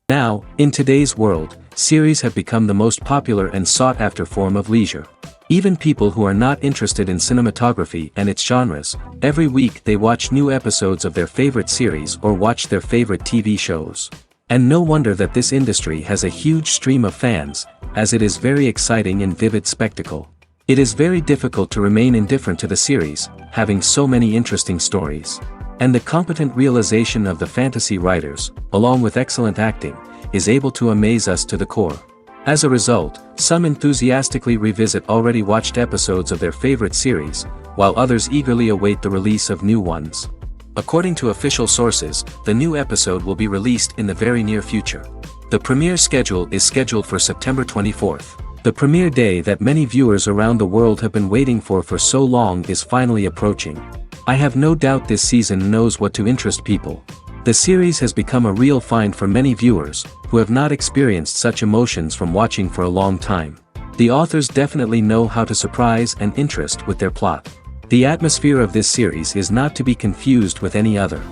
Now, in today's world, series have become the most popular and sought-after form of leisure. Even people who are not interested in cinematography and its genres, every week they watch new episodes of their favorite series or watch their favorite TV shows. And no wonder that this industry has a huge stream of fans, as it is very exciting and vivid spectacle. It is very difficult to remain indifferent to the series, having so many interesting stories. And the competent realization of the fantasy writers, along with excellent acting, is able to amaze us to the core. As a result, some enthusiastically revisit already watched episodes of their favorite series, while others eagerly await the release of new ones. According to official sources, the new episode will be released in the very near future. The premiere schedule is scheduled for September 24th. The premiere day that many viewers around the world have been waiting for so long is finally approaching. I have no doubt this season knows what to interest people. The series has become a real find for many viewers, who have not experienced such emotions from watching for a long time. The authors definitely know how to surprise and interest with their plot. The atmosphere of this series is not to be confused with any other.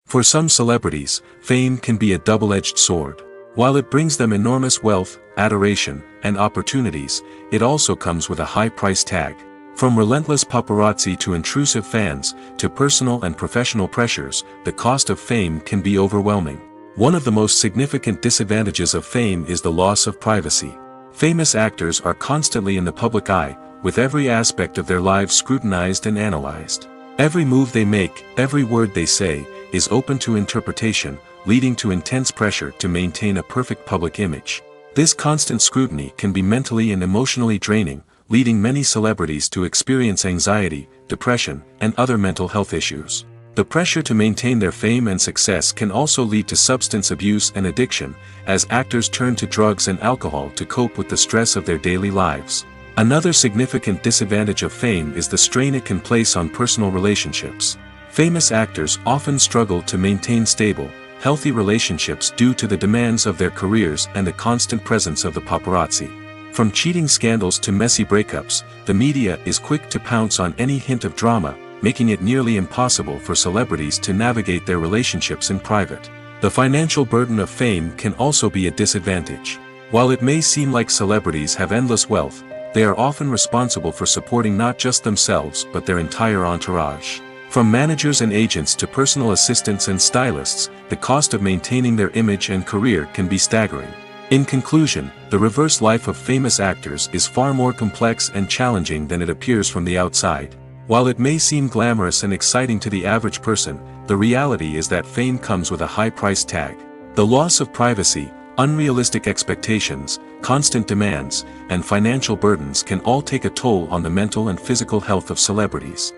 For some celebrities, fame can be a double-edged sword. While it brings them enormous wealth, adoration, and opportunities, it also comes with a high price tag. From relentless paparazzi to intrusive fans, to personal and professional pressures, the cost of fame can be overwhelming. One of the most significant disadvantages of fame is the loss of privacy. Famous actors are constantly in the public eye, with every aspect of their lives scrutinized and analyzed. Every move they make, every word they say, is open to interpretation, leading to intense pressure to maintain a perfect public image. This constant scrutiny can be mentally and emotionally draining, leading many celebrities to experience anxiety, depression, and other mental health issues. The pressure to maintain their fame and success can also lead to substance abuse and addiction, as actors turn to drugs and alcohol to cope with the stress of their daily lives. Another significant disadvantage of fame is the strain it can place on personal relationships. Famous actors often struggle to maintain stable, healthy relationships due to the demands of their careers and the constant presence of the paparazzi. From cheating scandals to messy breakups, the media is quick to pounce on any hint of drama, making it nearly impossible for celebrities to navigate their relationships in private. The financial burden of fame can also be a disadvantage. While it may seem like celebrities have endless wealth, they are often responsible for supporting not just themselves but their entire entourage. From managers and agents to personal assistants and stylists, the cost of maintaining their image and career can be staggering. In conclusion, the reverse life of famous actors is far more complex and challenging than it appears from the outside. While it may seem glamorous and exciting to the average person, the reality is that fame comes with a high price tag. The loss of privacy, unrealistic expectations, constant demands, and financial burdens can all take a toll on the mental and physical health of celebrities.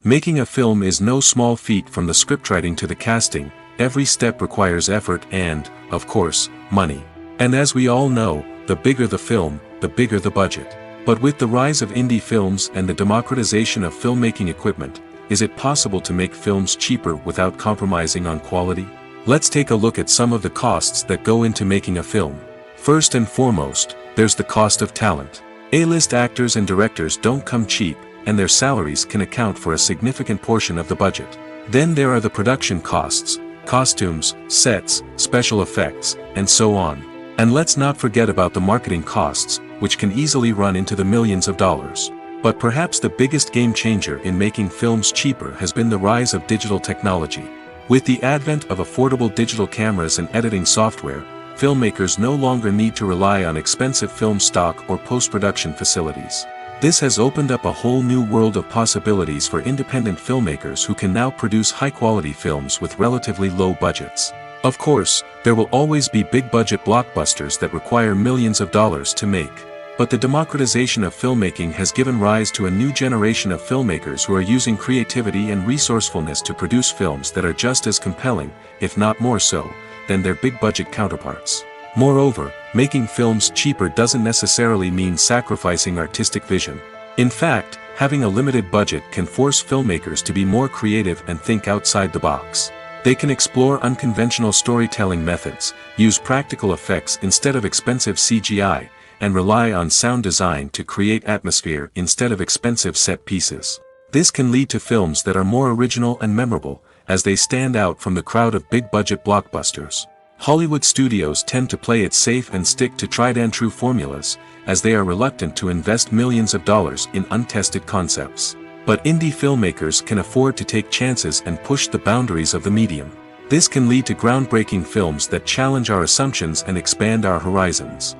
Making a film is no small feat. From the scriptwriting to the casting, every step requires effort and, of course, money. And as we all know, the bigger the film, the bigger the budget. But with the rise of indie films and the democratization of filmmaking equipment, is it possible to make films cheaper without compromising on quality? Let's take a look at some of the costs that go into making a film. First and foremost, there's the cost of talent. A-list actors and directors don't come cheap, and their salaries can account for a significant portion of the budget. Then there are the production costs, costumes, sets, special effects, and so on. And let's not forget about the marketing costs, which can easily run into the millions of dollars. But perhaps the biggest game changer in making films cheaper has been the rise of digital technology. With the advent of affordable digital cameras and editing software, filmmakers no longer need to rely on expensive film stock or post-production facilities. This has opened up a whole new world of possibilities for independent filmmakers who can now produce high-quality films with relatively low budgets. Of course, there will always be big-budget blockbusters that require millions of dollars to make. But the democratization of filmmaking has given rise to a new generation of filmmakers who are using creativity and resourcefulness to produce films that are just as compelling, if not more so, than their big-budget counterparts. Moreover, making films cheaper doesn't necessarily mean sacrificing artistic vision. In fact, having a limited budget can force filmmakers to be more creative and think outside the box. They can explore unconventional storytelling methods, use practical effects instead of expensive CGI, and rely on sound design to create atmosphere instead of expensive set pieces. This can lead to films that are more original and memorable, as they stand out from the crowd of big-budget blockbusters. Hollywood studios tend to play it safe and stick to tried-and-true formulas, as they are reluctant to invest millions of dollars in untested concepts. But indie filmmakers can afford to take chances and push the boundaries of the medium. This can lead to groundbreaking films that challenge our assumptions and expand our horizons.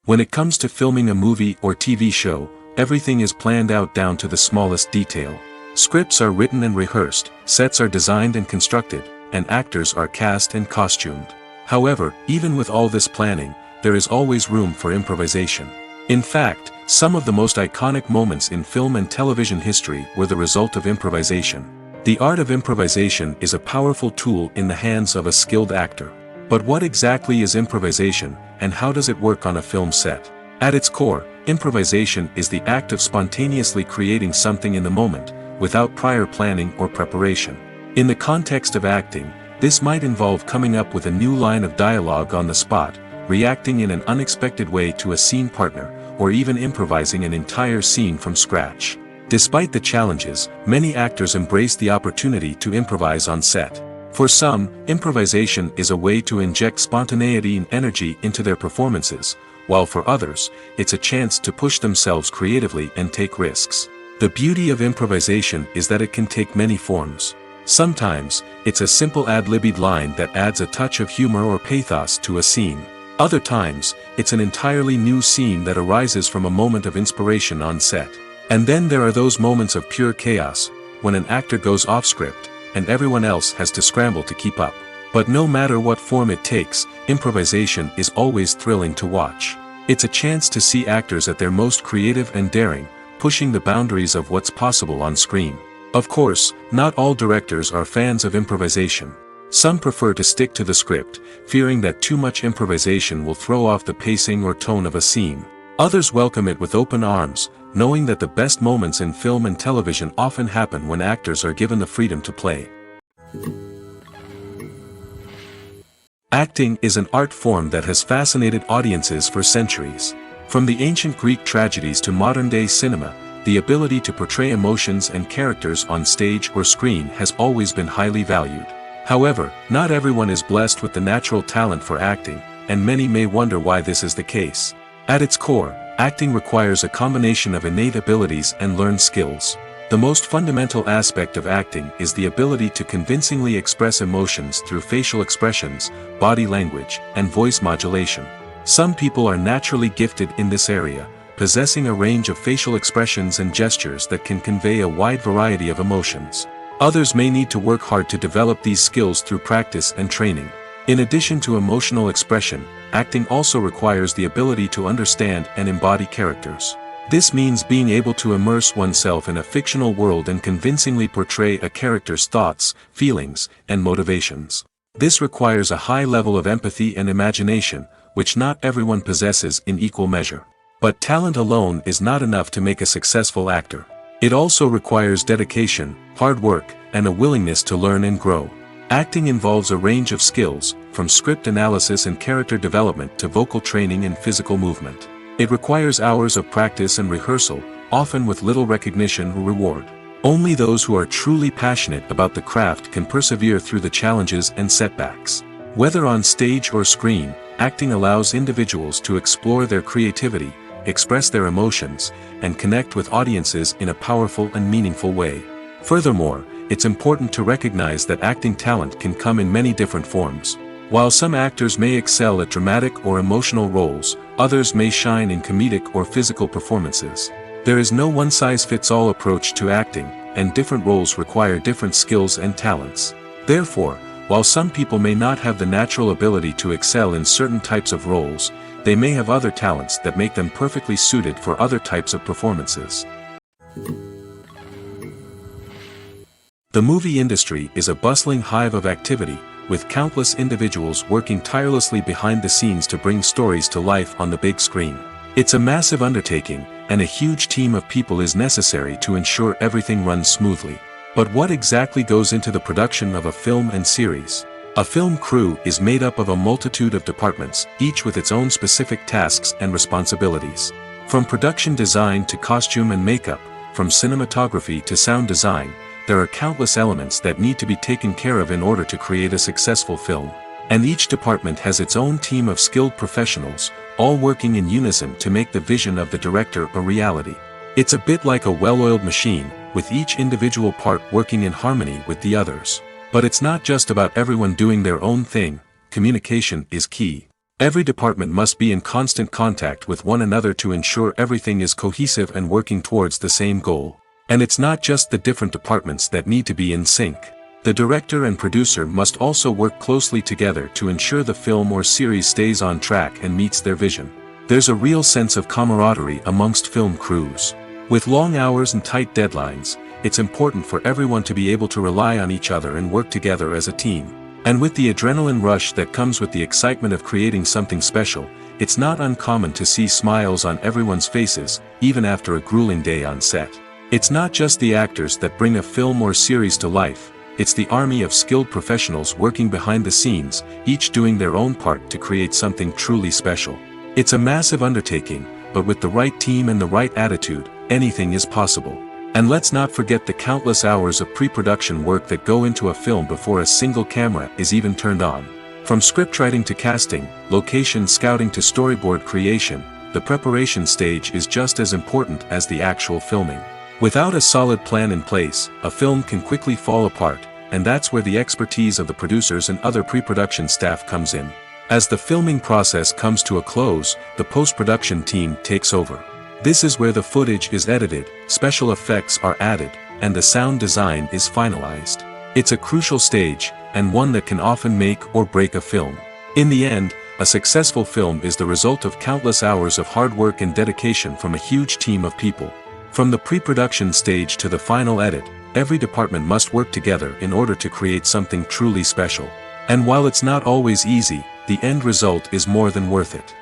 When it comes to filming a movie or TV show, everything is planned out down to the smallest detail. Scripts are written and rehearsed, sets are designed and constructed, and actors are cast and costumed. However, even with all this planning, there is always room for improvisation. In fact, some of the most iconic moments in film and television history were the result of improvisation. The art of improvisation is a powerful tool in the hands of a skilled actor. But what exactly is improvisation, and how does it work on a film set? At its core, improvisation is the act of spontaneously creating something in the moment, without prior planning or preparation. In the context of acting, this might involve coming up with a new line of dialogue on the spot, reacting in an unexpected way to a scene partner, or even improvising an entire scene from scratch. Despite the challenges, many actors embrace the opportunity to improvise on set. For some, improvisation is a way to inject spontaneity and energy into their performances, while for others, it's a chance to push themselves creatively and take risks. The beauty of improvisation is that it can take many forms. Sometimes, it's a simple ad-libbed line that adds a touch of humor or pathos to a scene. Other times, it's an entirely new scene that arises from a moment of inspiration on set. And then there are those moments of pure chaos, when an actor goes off script, and everyone else has to scramble to keep up. But no matter what form it takes, improvisation is always thrilling to watch. It's a chance to see actors at their most creative and daring, pushing the boundaries of what's possible on screen. Of course, not all directors are fans of improvisation. Some prefer to stick to the script, fearing that too much improvisation will throw off the pacing or tone of a scene. Others welcome it with open arms, knowing that the best moments in film and television often happen when actors are given the freedom to play. Acting is an art form that has fascinated audiences for centuries. From the ancient Greek tragedies to modern-day cinema, the ability to portray emotions and characters on stage or screen has always been highly valued. However, not everyone is blessed with the natural talent for acting, and many may wonder why this is the case. At its core, acting requires a combination of innate abilities and learned skills. The most fundamental aspect of acting is the ability to convincingly express emotions through facial expressions, body language, and voice modulation. Some people are naturally gifted in this area, possessing a range of facial expressions and gestures that can convey a wide variety of emotions. Others may need to work hard to develop these skills through practice and training. In addition to emotional expression, acting also requires the ability to understand and embody characters. This means being able to immerse oneself in a fictional world and convincingly portray a character's thoughts, feelings, and motivations. This requires a high level of empathy and imagination, which not everyone possesses in equal measure. But talent alone is not enough to make a successful actor. It also requires dedication, hard work, and a willingness to learn and grow. Acting involves a range of skills, from script analysis and character development to vocal training and physical movement. It requires hours of practice and rehearsal, often with little recognition or reward. Only those who are truly passionate about the craft can persevere through the challenges and setbacks. Whether on stage or screen, acting allows individuals to explore their creativity, express their emotions, and connect with audiences in a powerful and meaningful way. Furthermore, it's important to recognize that acting talent can come in many different forms. While some actors may excel at dramatic or emotional roles, others may shine in comedic or physical performances. There is no one-size-fits-all approach to acting, and different roles require different skills and talents. Therefore, while some people may not have the natural ability to excel in certain types of roles, they may have other talents that make them perfectly suited for other types of performances. The movie industry is a bustling hive of activity, with countless individuals working tirelessly behind the scenes to bring stories to life on the big screen. It's a massive undertaking, and a huge team of people is necessary to ensure everything runs smoothly. But what exactly goes into the production of a film and series? A film crew is made up of a multitude of departments, each with its own specific tasks and responsibilities. From production design to costume and makeup, from cinematography to sound design, there are countless elements that need to be taken care of in order to create a successful film. And each department has its own team of skilled professionals, all working in unison to make the vision of the director a reality. It's a bit like a well-oiled machine, with each individual part working in harmony with the others. But it's not just about everyone doing their own thing. Communication is key. Every department must be in constant contact with one another to ensure everything is cohesive and working towards the same goal. And it's not just the different departments that need to be in sync. The director and producer must also work closely together to ensure the film or series stays on track and meets their vision. There's a real sense of camaraderie amongst film crews. With long hours and tight deadlines, it's important for everyone to be able to rely on each other and work together as a team. And with the adrenaline rush that comes with the excitement of creating something special, it's not uncommon to see smiles on everyone's faces, even after a grueling day on set. It's not just the actors that bring a film or series to life, it's the army of skilled professionals working behind the scenes, each doing their own part to create something truly special. It's a massive undertaking, but with the right team and the right attitude, anything is possible. And let's not forget the countless hours of pre-production work that go into a film before a single camera is even turned on. From scriptwriting to casting, location scouting to storyboard creation, the preparation stage is just as important as the actual filming. Without a solid plan in place, a film can quickly fall apart, and that's where the expertise of the producers and other pre-production staff comes in. As the filming process comes to a close, the post-production team takes over. This is where the footage is edited, special effects are added, and the sound design is finalized. It's a crucial stage, and one that can often make or break a film. In the end, a successful film is the result of countless hours of hard work and dedication from a huge team of people. From the pre-production stage to the final edit, every department must work together in order to create something truly special. And while it's not always easy, the end result is more than worth it.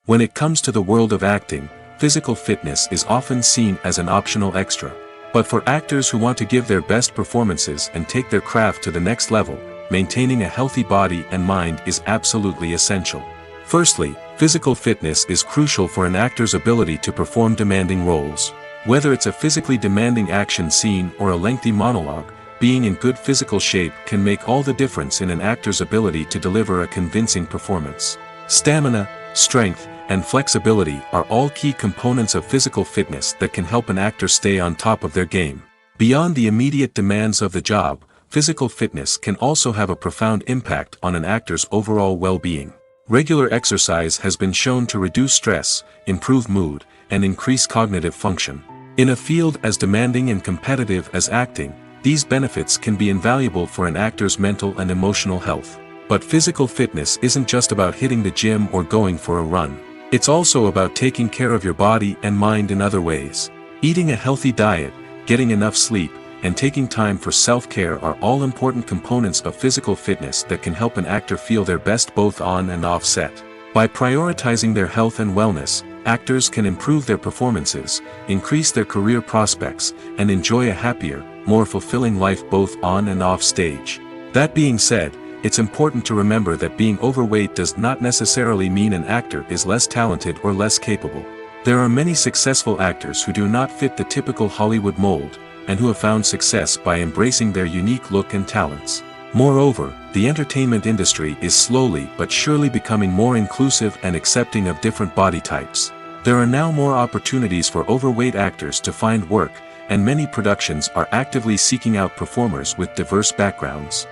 When it comes to the world of acting, physical fitness is often seen as an optional extra. But for actors who want to give their best performances and take their craft to the next level, maintaining a healthy body and mind is absolutely essential. Firstly, physical fitness is crucial for an actor's ability to perform demanding roles. Whether it's a physically demanding action scene or a lengthy monologue, being in good physical shape can make all the difference in an actor's ability to deliver a convincing performance. Stamina, strength, and flexibility are all key components of physical fitness that can help an actor stay on top of their game. Beyond the immediate demands of the job, physical fitness can also have a profound impact on an actor's overall well-being. Regular exercise has been shown to reduce stress, improve mood, and increase cognitive function. In a field as demanding and competitive as acting, these benefits can be invaluable for an actor's mental and emotional health. But physical fitness isn't just about hitting the gym or going for a run. It's also about taking care of your body and mind in other ways. Eating a healthy diet, getting enough sleep, and taking time for self-care are all important components of physical fitness that can help an actor feel their best both on and off set. By prioritizing their health and wellness, actors can improve their performances, increase their career prospects, and enjoy a happier, more fulfilling life both on and off stage. That being said, it's important to remember that being overweight does not necessarily mean an actor is less talented or less capable. There are many successful actors who do not fit the typical Hollywood mold, and who have found success by embracing their unique look and talents. Moreover, the entertainment industry is slowly but surely becoming more inclusive and accepting of different body types. There are now more opportunities for overweight actors to find work, and many productions are actively seeking out performers with diverse backgrounds.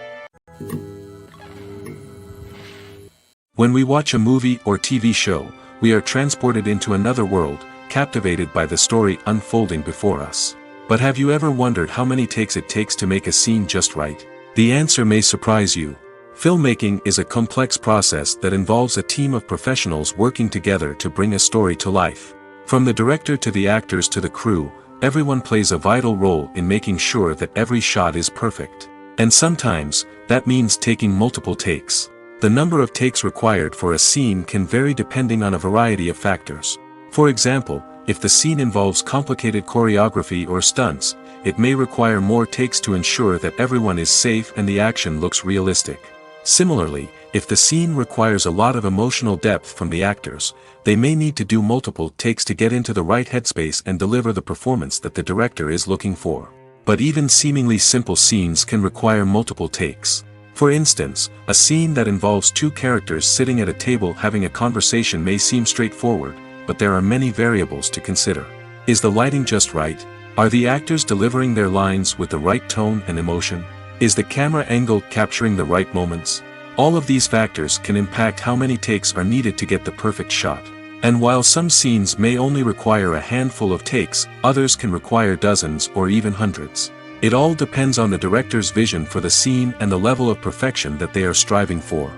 When we watch a movie or TV show, we are transported into another world, captivated by the story unfolding before us. But have you ever wondered how many takes it takes to make a scene just right? The answer may surprise you. Filmmaking is a complex process that involves a team of professionals working together to bring a story to life. From the director to the actors to the crew, everyone plays a vital role in making sure that every shot is perfect. And sometimes, that means taking multiple takes. The number of takes required for a scene can vary depending on a variety of factors. For example, if the scene involves complicated choreography or stunts, it may require more takes to ensure that everyone is safe and the action looks realistic. Similarly, if the scene requires a lot of emotional depth from the actors, they may need to do multiple takes to get into the right headspace and deliver the performance that the director is looking for. But even seemingly simple scenes can require multiple takes. For instance, a scene that involves two characters sitting at a table having a conversation may seem straightforward, but there are many variables to consider. Is the lighting just right? Are the actors delivering their lines with the right tone and emotion? Is the camera angle capturing the right moments? All of these factors can impact how many takes are needed to get the perfect shot. And while some scenes may only require a handful of takes, others can require dozens or even hundreds. It all depends on the director's vision for the scene and the level of perfection that they are striving for.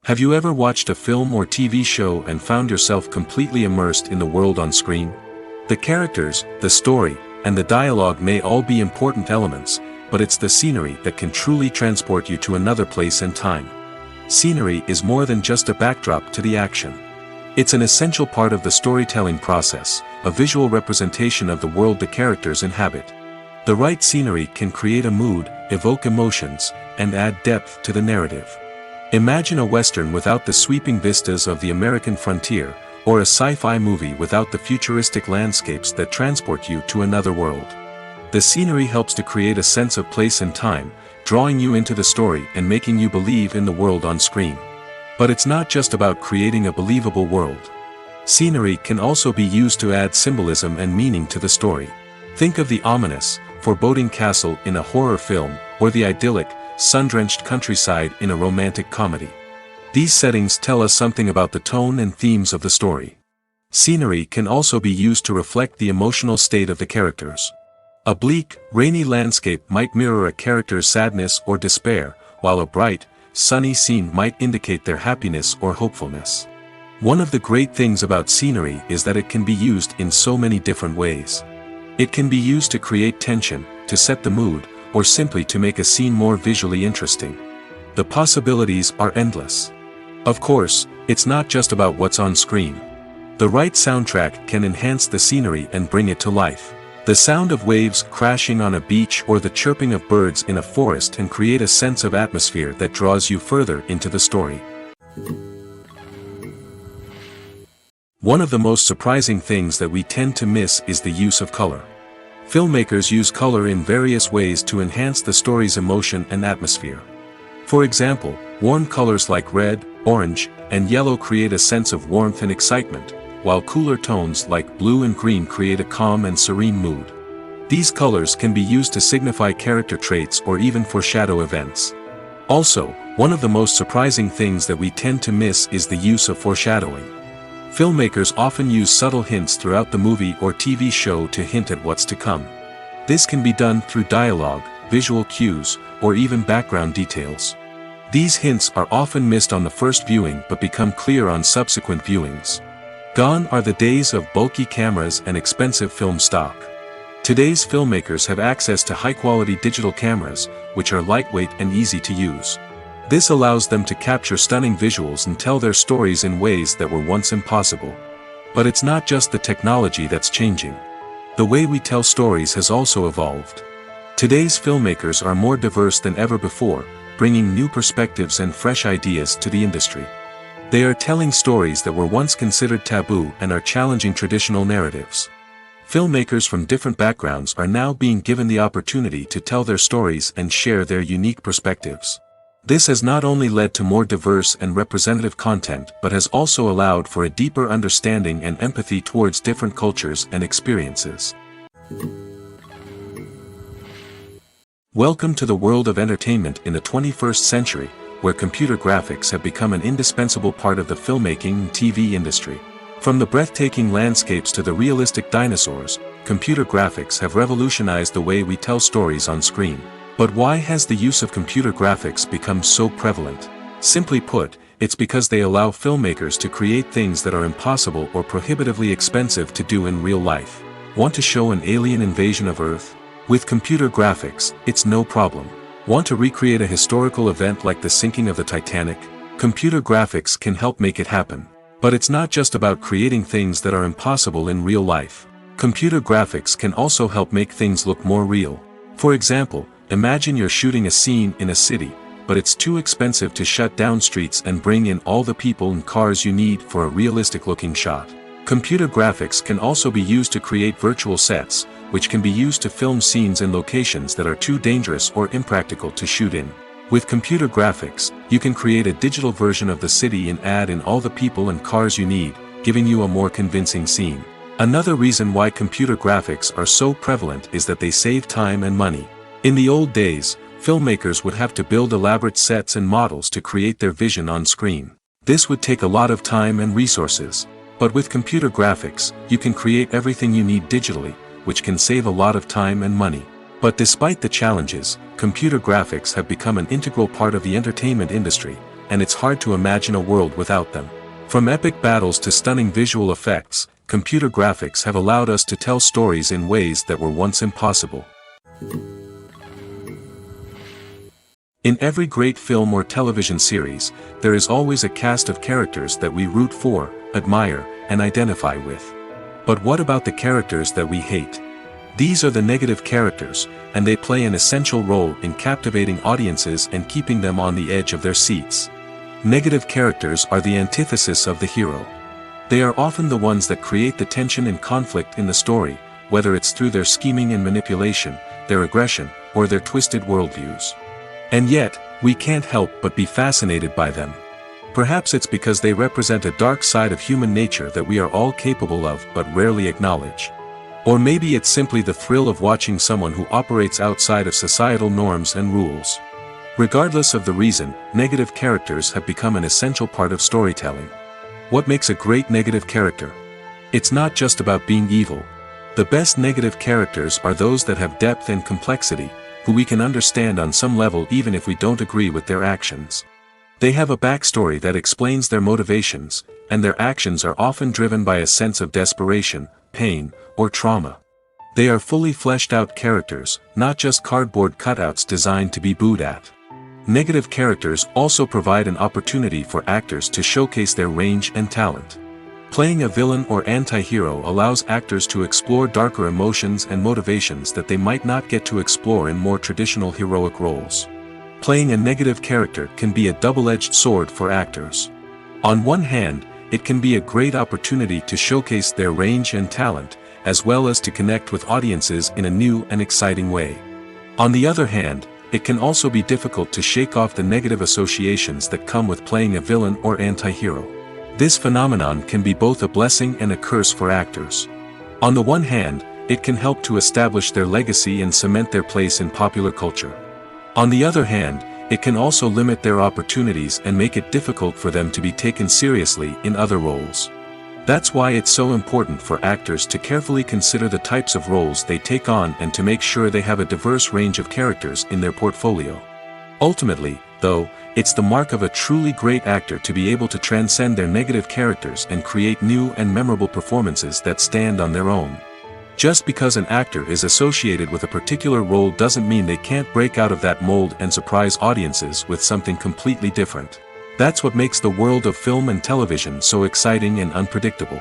Have you ever watched a film or TV show and found yourself completely immersed in the world on screen? The characters, the story, and the dialogue may all be important elements, but it's the scenery that can truly transport you to another place and time. Scenery is more than just a backdrop to the action. It's an essential part of the storytelling process, a visual representation of the world the characters inhabit. The right scenery can create a mood, evoke emotions, and add depth to the narrative. Imagine a Western without the sweeping vistas of the American frontier, or a sci-fi movie without the futuristic landscapes that transport you to another world. The scenery helps to create a sense of place and time, drawing you into the story and making you believe in the world on screen. But it's not just about creating a believable world. Scenery can also be used to add symbolism and meaning to the story. Think of the ominous, foreboding castle in a horror film, or the idyllic, sun-drenched countryside in a romantic comedy. These settings tell us something about the tone and themes of the story. Scenery can also be used to reflect the emotional state of the characters. A bleak, rainy landscape might mirror a character's sadness or despair, while a bright, sunny scene might indicate their happiness or hopefulness. One of the great things about scenery is that it can be used in so many different ways. It can be used to create tension, to set the mood, or simply to make a scene more visually interesting. The possibilities are endless. Of course, it's not just about what's on screen. The right soundtrack can enhance the scenery and bring it to life. The sound of waves crashing on a beach or the chirping of birds in a forest can create a sense of atmosphere that draws you further into the story. One of the most surprising things that we tend to miss is the use of color. Filmmakers use color in various ways to enhance the story's emotion and atmosphere. For example, warm colors like red, orange, and yellow create a sense of warmth and excitement, while cooler tones like blue and green create a calm and serene mood. These colors can be used to signify character traits or even foreshadow events. Also, one of the most surprising things that we tend to miss is the use of foreshadowing. Filmmakers often use subtle hints throughout the movie or TV show to hint at what's to come. This can be done through dialogue, visual cues, or even background details. These hints are often missed on the first viewing but become clear on subsequent viewings. Gone are the days of bulky cameras and expensive film stock. Today's filmmakers have access to high-quality digital cameras, which are lightweight and easy to use. This allows them to capture stunning visuals and tell their stories in ways that were once impossible. But it's not just the technology that's changing. The way we tell stories has also evolved. Today's filmmakers are more diverse than ever before, bringing new perspectives and fresh ideas to the industry. They are telling stories that were once considered taboo and are challenging traditional narratives. Filmmakers from different backgrounds are now being given the opportunity to tell their stories and share their unique perspectives. This has not only led to more diverse and representative content but has also allowed for a deeper understanding and empathy towards different cultures and experiences. Welcome to the world of entertainment in the 21st century, where computer graphics have become an indispensable part of the filmmaking and TV industry. From the breathtaking landscapes to the realistic dinosaurs, computer graphics have revolutionized the way we tell stories on screen. But why has the use of computer graphics become so prevalent? Simply put, it's because they allow filmmakers to create things that are impossible or prohibitively expensive to do in real life. Want to show an alien invasion of Earth? With computer graphics, it's no problem. Want to recreate a historical event like the sinking of the Titanic? Computer graphics can help make it happen. But it's not just about creating things that are impossible in real life. Computer graphics can also help make things look more real. For example, imagine you're shooting a scene in a city, but it's too expensive to shut down streets and bring in all the people and cars you need for a realistic-looking shot. Computer graphics can also be used to create virtual sets, which can be used to film scenes in locations that are too dangerous or impractical to shoot in. With computer graphics, you can create a digital version of the city and add in all the people and cars you need, giving you a more convincing scene. Another reason why computer graphics are so prevalent is that they save time and money. In the old days, filmmakers would have to build elaborate sets and models to create their vision on screen. This would take a lot of time and resources. But with computer graphics, you can create everything you need digitally, which can save a lot of time and money. But despite the challenges, computer graphics have become an integral part of the entertainment industry, and it's hard to imagine a world without them. From epic battles to stunning visual effects, computer graphics have allowed us to tell stories in ways that were once impossible. In every great film or television series, there is always a cast of characters that we root for, admire, and identify with. But what about the characters that we hate? These are the negative characters, and they play an essential role in captivating audiences and keeping them on the edge of their seats. Negative characters are the antithesis of the hero. They are often the ones that create the tension and conflict in the story, whether it's through their scheming and manipulation, their aggression, or their twisted worldviews. And yet, we can't help but be fascinated by them. Perhaps it's because they represent a dark side of human nature that we are all capable of but rarely acknowledge. Or maybe it's simply the thrill of watching someone who operates outside of societal norms and rules. Regardless of the reason, negative characters have become an essential part of storytelling. What makes a great negative character? It's not just about being evil. The best negative characters are those that have depth and complexity, who we can understand on some level even if we don't agree with their actions. They have a backstory that explains their motivations, and their actions are often driven by a sense of desperation, pain, or trauma. They are fully fleshed out characters, not just cardboard cutouts designed to be booed at. Negative characters also provide an opportunity for actors to showcase their range and talent. Playing a villain or anti-hero allows actors to explore darker emotions and motivations that they might not get to explore in more traditional heroic roles. Playing a negative character can be a double-edged sword for actors. On one hand, it can be a great opportunity to showcase their range and talent, as well as to connect with audiences in a new and exciting way. On the other hand, it can also be difficult to shake off the negative associations that come with playing a villain or anti-hero. This phenomenon can be both a blessing and a curse for actors. On the one hand, it can help to establish their legacy and cement their place in popular culture. On the other hand, it can also limit their opportunities and make it difficult for them to be taken seriously in other roles. That's why it's so important for actors to carefully consider the types of roles they take on and to make sure they have a diverse range of characters in their portfolio. Ultimately, though, it's the mark of a truly great actor to be able to transcend their negative characters and create new and memorable performances that stand on their own. Just because an actor is associated with a particular role doesn't mean they can't break out of that mold and surprise audiences with something completely different. That's what makes the world of film and television so exciting and unpredictable.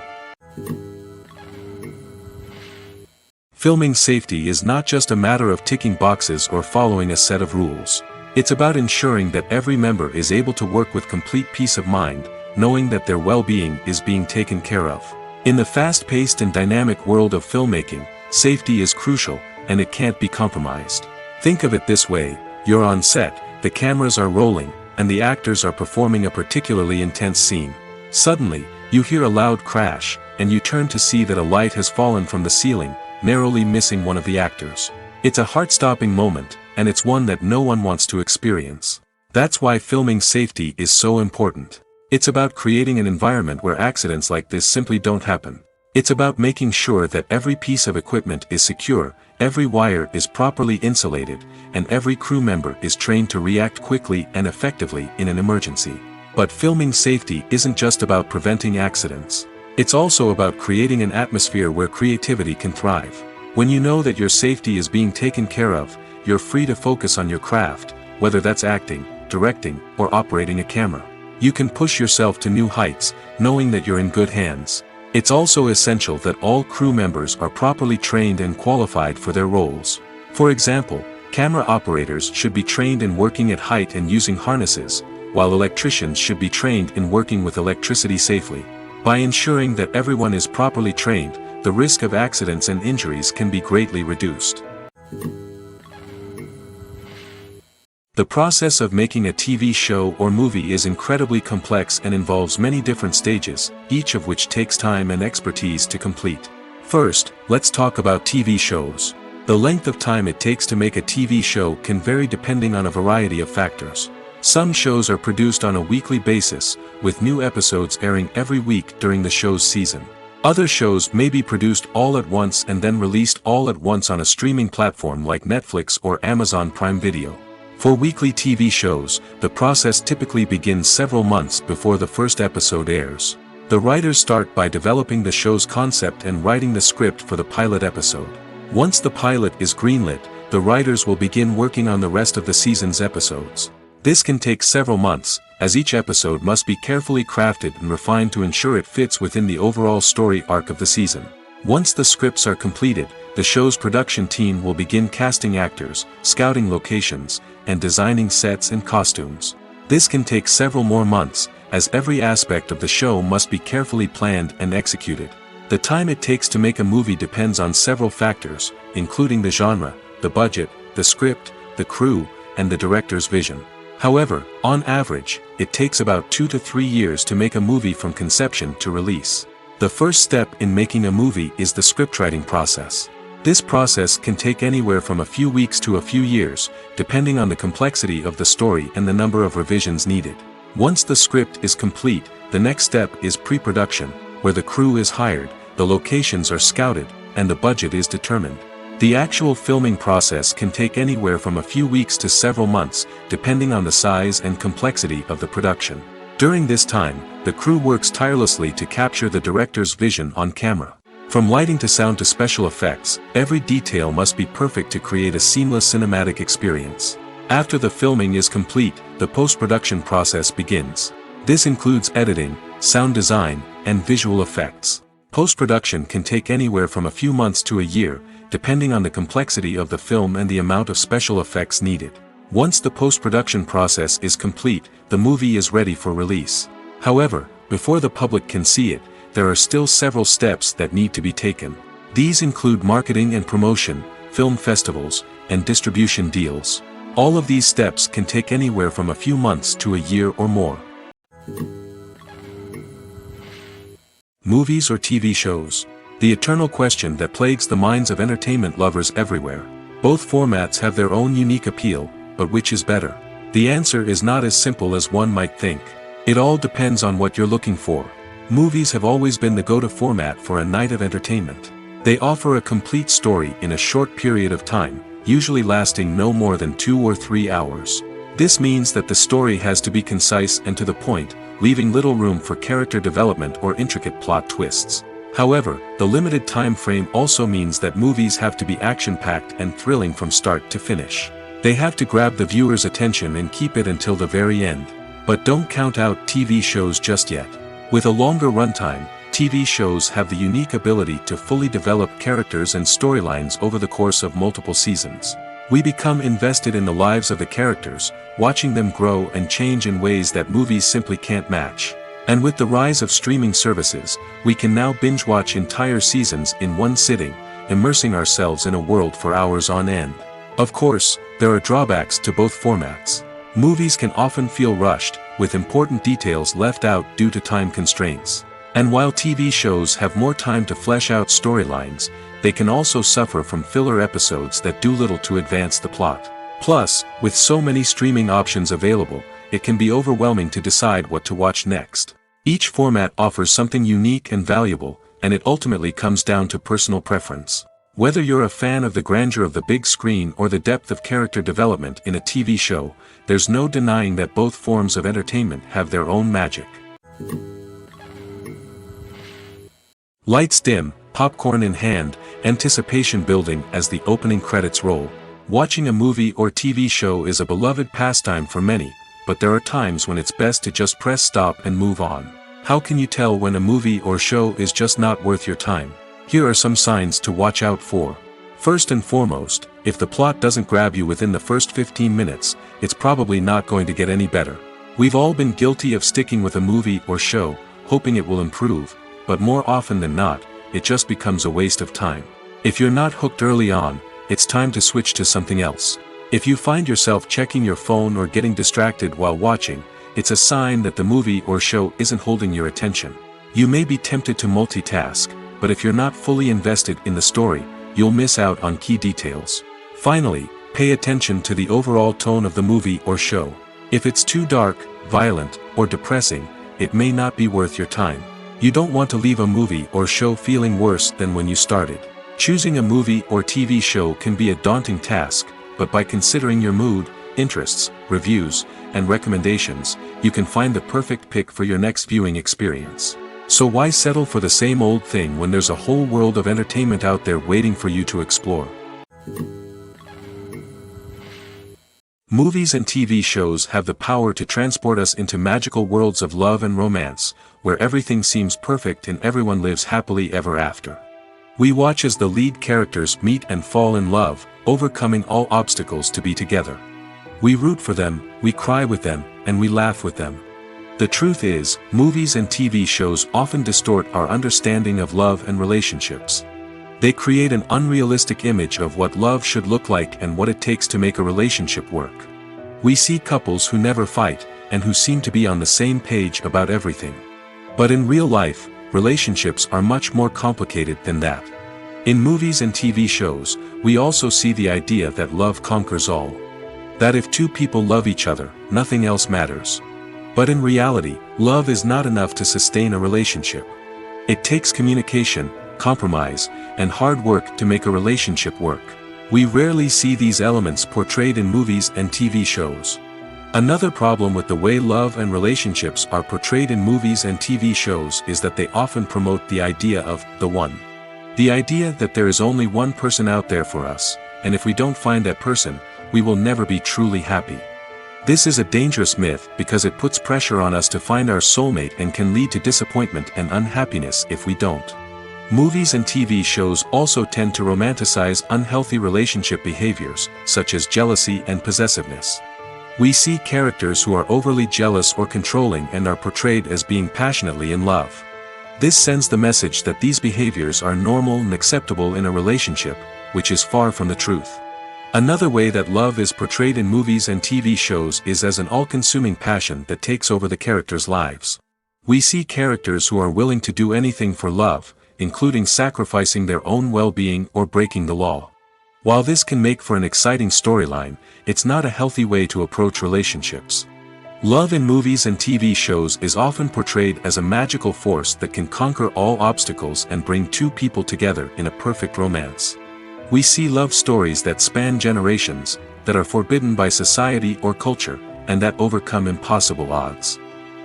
Filming safety is not just a matter of ticking boxes or following a set of rules. It's about ensuring that every member is able to work with complete peace of mind, knowing that their well-being is being taken care of. In the fast-paced and dynamic world of filmmaking, safety is crucial, and it can't be compromised. Think of it this way: you're on set, the cameras are rolling, and the actors are performing a particularly intense scene. Suddenly, you hear a loud crash, and you turn to see that a light has fallen from the ceiling, narrowly missing one of the actors. It's a heart-stopping moment, and it's one that no one wants to experience. That's why filming safety is so important. It's about creating an environment where accidents like this simply don't happen. It's about making sure that every piece of equipment is secure, every wire is properly insulated, and every crew member is trained to react quickly and effectively in an emergency. But filming safety isn't just about preventing accidents. It's also about creating an atmosphere where creativity can thrive. When you know that your safety is being taken care of, you're free to focus on your craft, whether that's acting, directing, or operating a camera. You can push yourself to new heights, knowing that you're in good hands. It's also essential that all crew members are properly trained and qualified for their roles. For example, camera operators should be trained in working at height and using harnesses, while electricians should be trained in working with electricity safely. By ensuring that everyone is properly trained, the risk of accidents and injuries can be greatly reduced. The process of making a TV show or movie is incredibly complex and involves many different stages, each of which takes time and expertise to complete. First, let's talk about TV shows. The length of time it takes to make a TV show can vary depending on a variety of factors. Some shows are produced on a weekly basis, with new episodes airing every week during the show's season. Other shows may be produced all at once and then released all at once on a streaming platform like Netflix or Amazon Prime Video. For weekly TV shows, the process typically begins several months before the first episode airs. The writers start by developing the show's concept and writing the script for the pilot episode. Once the pilot is greenlit, the writers will begin working on the rest of the season's episodes. This can take several months, as each episode must be carefully crafted and refined to ensure it fits within the overall story arc of the season. Once the scripts are completed, the show's production team will begin casting actors, scouting locations, and designing sets and costumes. This can take several more months, as every aspect of the show must be carefully planned and executed. The time it takes to make a movie depends on several factors, including the genre, the budget, the script, the crew, and the director's vision. However, on average, it takes about 2 to 3 years to make a movie from conception to release. The first step in making a movie is the scriptwriting process. This process can take anywhere from a few weeks to a few years, depending on the complexity of the story and the number of revisions needed. Once the script is complete, the next step is pre-production, where the crew is hired, the locations are scouted, and the budget is determined. The actual filming process can take anywhere from a few weeks to several months, depending on the size and complexity of the production. During this time, the crew works tirelessly to capture the director's vision on camera. From lighting to sound to special effects, every detail must be perfect to create a seamless cinematic experience. After the filming is complete, the post-production process begins. This includes editing, sound design, and visual effects. Post-production can take anywhere from a few months to a year, depending on the complexity of the film and the amount of special effects needed. Once the post-production process is complete, the movie is ready for release. However, before the public can see it, there are still several steps that need to be taken. These include marketing and promotion, film festivals, and distribution deals. All of these steps can take anywhere from a few months to a year or more. Movies or TV shows? The eternal question that plagues the minds of entertainment lovers everywhere. Both formats have their own unique appeal, but which is better? The answer is not as simple as one might think. It all depends on what you're looking for. Movies have always been the go-to format for a night of entertainment. They offer a complete story in a short period of time, usually lasting no more than 2 or 3 hours. This means that the story has to be concise and to the point, leaving little room for character development or intricate plot twists. However, the limited time frame also means that movies have to be action-packed and thrilling from start to finish. They have to grab the viewer's attention and keep it until the very end. But don't count out TV shows just yet. With a longer runtime, TV shows have the unique ability to fully develop characters and storylines over the course of multiple seasons. We become invested in the lives of the characters, watching them grow and change in ways that movies simply can't match. And with the rise of streaming services, we can now binge-watch entire seasons in one sitting, immersing ourselves in a world for hours on end. Of course, there are drawbacks to both formats. Movies can often feel rushed, with important details left out due to time constraints. And while TV shows have more time to flesh out storylines, they can also suffer from filler episodes that do little to advance the plot. Plus, with so many streaming options available, it can be overwhelming to decide what to watch next. Each format offers something unique and valuable, and it ultimately comes down to personal preference. Whether you're a fan of the grandeur of the big screen or the depth of character development in a TV show, there's no denying that both forms of entertainment have their own magic. Lights dim, popcorn in hand, anticipation building as the opening credits roll. Watching a movie or TV show is a beloved pastime for many, but there are times when it's best to just press stop and move on. How can you tell when a movie or show is just not worth your time? Here are some signs to watch out for. First and foremost, if the plot doesn't grab you within the first 15 minutes, it's probably not going to get any better. We've all been guilty of sticking with a movie or show, hoping it will improve, but more often than not, it just becomes a waste of time. If you're not hooked early on, it's time to switch to something else. If you find yourself checking your phone or getting distracted while watching, it's a sign that the movie or show isn't holding your attention. You may be tempted to multitask, but if you're not fully invested in the story, you'll miss out on key details. Finally, pay attention to the overall tone of the movie or show. If it's too dark, violent, or depressing, it may not be worth your time. You don't want to leave a movie or show feeling worse than when you started. Choosing a movie or TV show can be a daunting task, but by considering your mood, interests, reviews, and recommendations, you can find the perfect pick for your next viewing experience. So why settle for the same old thing when there's a whole world of entertainment out there waiting for you to explore? Movies and TV shows have the power to transport us into magical worlds of love and romance, where everything seems perfect and everyone lives happily ever after. We watch as the lead characters meet and fall in love, overcoming all obstacles to be together. We root for them, we cry with them, and we laugh with them. The truth is, movies and TV shows often distort our understanding of love and relationships. They create an unrealistic image of what love should look like and what it takes to make a relationship work. We see couples who never fight, and who seem to be on the same page about everything. But in real life, relationships are much more complicated than that. In movies and TV shows, we also see the idea that love conquers all. That if two people love each other, nothing else matters. But in reality, love is not enough to sustain a relationship. It takes communication, compromise, and hard work to make a relationship work. We rarely see these elements portrayed in movies and TV shows. Another problem with the way love and relationships are portrayed in movies and TV shows is that they often promote the idea of the one. The idea that there is only one person out there for us, and if we don't find that person, we will never be truly happy. This is a dangerous myth because it puts pressure on us to find our soulmate and can lead to disappointment and unhappiness if we don't. Movies and TV shows also tend to romanticize unhealthy relationship behaviors, such as jealousy and possessiveness. We see characters who are overly jealous or controlling and are portrayed as being passionately in love. This sends the message that these behaviors are normal and acceptable in a relationship, which is far from the truth. Another way that love is portrayed in movies and TV shows is as an all-consuming passion that takes over the characters' lives. We see characters who are willing to do anything for love, including sacrificing their own well-being or breaking the law. While this can make for an exciting storyline, it's not a healthy way to approach relationships. Love in movies and TV shows is often portrayed as a magical force that can conquer all obstacles and bring two people together in a perfect romance. We see love stories that span generations, that are forbidden by society or culture, and that overcome impossible odds.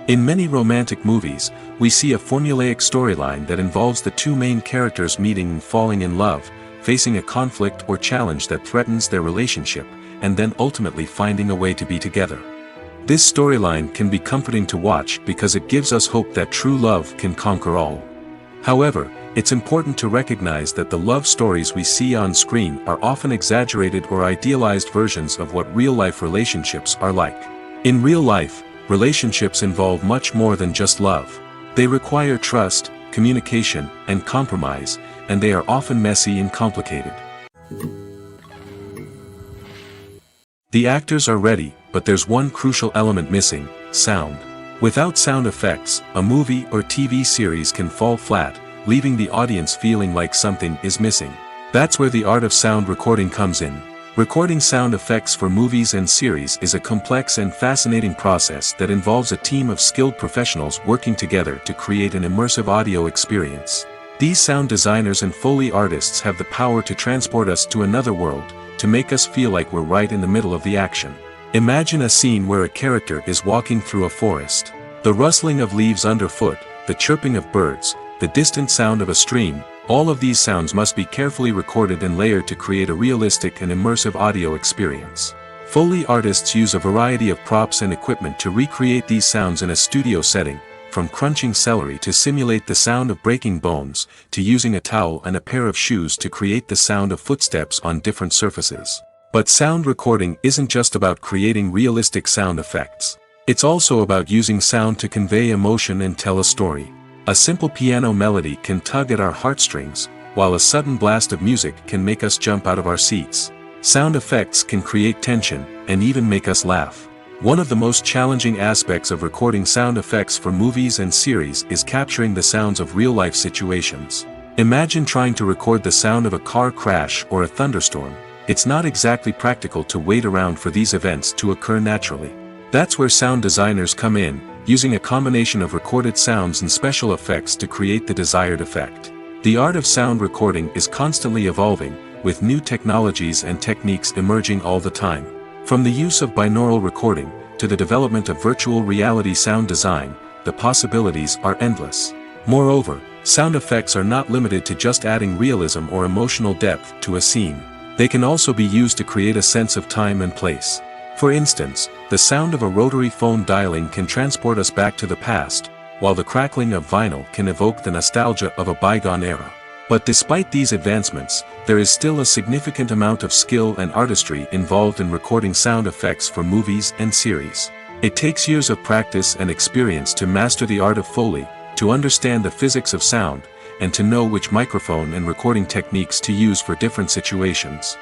In many romantic movies, we see a formulaic storyline that involves the two main characters meeting and falling in love, facing a conflict or challenge that threatens their relationship, and then ultimately finding a way to be together. This storyline can be comforting to watch because it gives us hope that true love can conquer all. However, it's important to recognize that the love stories we see on screen are often exaggerated or idealized versions of what real-life relationships are like. In real life, relationships involve much more than just love. They require trust, communication, and compromise, and they are often messy and complicated. The actors are ready, but there's one crucial element missing: sound. Without sound effects, a movie or TV series can fall flat, leaving the audience feeling like something is missing. That's where the art of sound recording comes in. Recording sound effects for movies and series is a complex and fascinating process that involves a team of skilled professionals working together to create an immersive audio experience. These sound designers and Foley artists have the power to transport us to another world, to make us feel like we're right in the middle of the action. Imagine a scene where a character is walking through a forest. The rustling of leaves underfoot, the chirping of birds, the distant sound of a stream, all of these sounds must be carefully recorded and layered to create a realistic and immersive audio experience. Foley artists use a variety of props and equipment to recreate these sounds in a studio setting, from crunching celery to simulate the sound of breaking bones, to using a towel and a pair of shoes to create the sound of footsteps on different surfaces. But sound recording isn't just about creating realistic sound effects. It's also about using sound to convey emotion and tell a story. A simple piano melody can tug at our heartstrings, while a sudden blast of music can make us jump out of our seats. Sound effects can create tension, and even make us laugh. One of the most challenging aspects of recording sound effects for movies and series is capturing the sounds of real-life situations. Imagine trying to record the sound of a car crash or a thunderstorm. It's not exactly practical to wait around for these events to occur naturally. That's where sound designers come in, using a combination of recorded sounds and special effects to create the desired effect. The art of sound recording is constantly evolving, with new technologies and techniques emerging all the time. From the use of binaural recording, to the development of virtual reality sound design, the possibilities are endless. Moreover, sound effects are not limited to just adding realism or emotional depth to a scene. They can also be used to create a sense of time and place. For instance, the sound of a rotary phone dialing can transport us back to the past, while the crackling of vinyl can evoke the nostalgia of a bygone era. But despite these advancements, there is still a significant amount of skill and artistry involved in recording sound effects for movies and series. It takes years of practice and experience to master the art of Foley, to understand the physics of sound, and to know which microphone and recording techniques to use for different situations.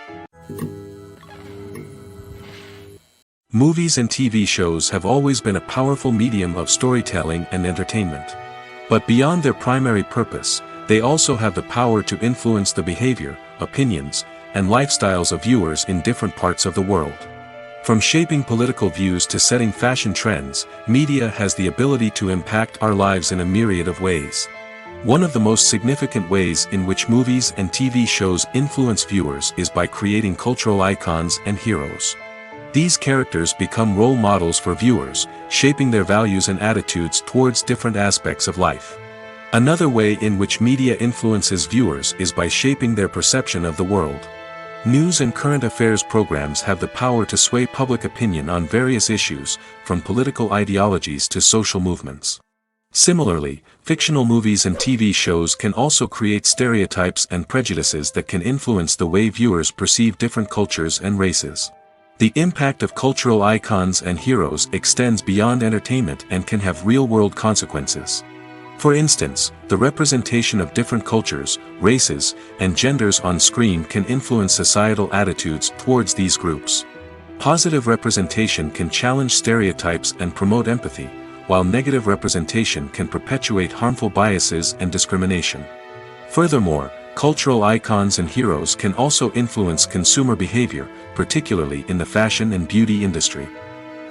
Movies and TV shows have always been a powerful medium of storytelling and entertainment. But beyond their primary purpose, they also have the power to influence the behavior, opinions, and lifestyles of viewers in different parts of the world. From shaping political views to setting fashion trends, media has the ability to impact our lives in a myriad of ways. One of the most significant ways in which movies and TV shows influence viewers is by creating cultural icons and heroes. These characters become role models for viewers, shaping their values and attitudes towards different aspects of life. Another way in which media influences viewers is by shaping their perception of the world. News and current affairs programs have the power to sway public opinion on various issues, from political ideologies to social movements. Similarly, fictional movies and TV shows can also create stereotypes and prejudices that can influence the way viewers perceive different cultures and races. The impact of cultural icons and heroes extends beyond entertainment and can have real-world consequences. For instance, the representation of different cultures, races, and genders on screen can influence societal attitudes towards these groups. Positive representation can challenge stereotypes and promote empathy, while negative representation can perpetuate harmful biases and discrimination. Furthermore, cultural icons and heroes can also influence consumer behavior, particularly in the fashion and beauty industry.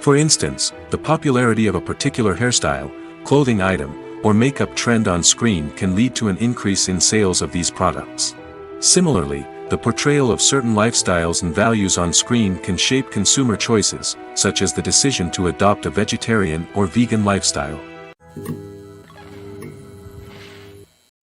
For instance, the popularity of a particular hairstyle, clothing item, or makeup trend on screen can lead to an increase in sales of these products. Similarly, the portrayal of certain lifestyles and values on screen can shape consumer choices, such as the decision to adopt a vegetarian or vegan lifestyle.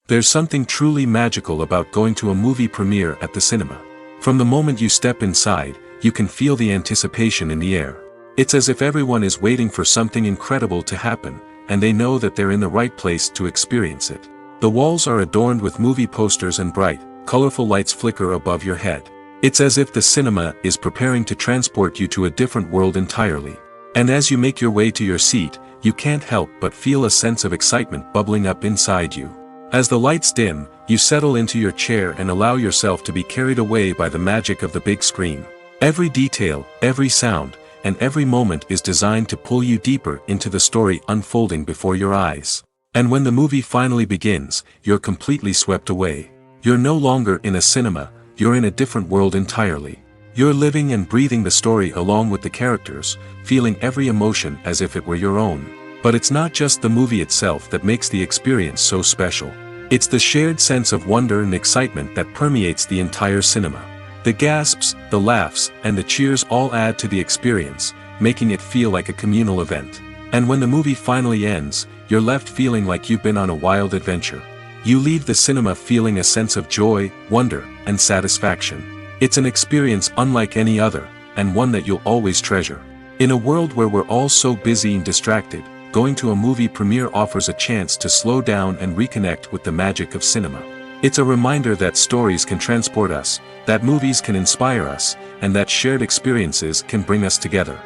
There's something truly magical about going to a movie premiere at the cinema. From the moment you step inside, you can feel the anticipation in the air. It's as if everyone is waiting for something incredible to happen, and they know that they're in the right place to experience it. The walls are adorned with movie posters and bright, colorful lights flicker above your head. It's as if the cinema is preparing to transport you to a different world entirely. And as you make your way to your seat, you can't help but feel a sense of excitement bubbling up inside you. As the lights dim, you settle into your chair and allow yourself to be carried away by the magic of the big screen. Every detail, every sound, and every moment is designed to pull you deeper into the story unfolding before your eyes. And when the movie finally begins, you're completely swept away. You're no longer in a cinema, you're in a different world entirely. You're living and breathing the story along with the characters, feeling every emotion as if it were your own. But it's not just the movie itself that makes the experience so special. It's the shared sense of wonder and excitement that permeates the entire cinema. The gasps, the laughs, and the cheers all add to the experience, making it feel like a communal event. And when the movie finally ends, you're left feeling like you've been on a wild adventure. You leave the cinema feeling a sense of joy, wonder, and satisfaction. It's an experience unlike any other, and one that you'll always treasure. In a world where we're all so busy and distracted, going to a movie premiere offers a chance to slow down and reconnect with the magic of cinema. It's a reminder that stories can transport us, that movies can inspire us, and that shared experiences can bring us together.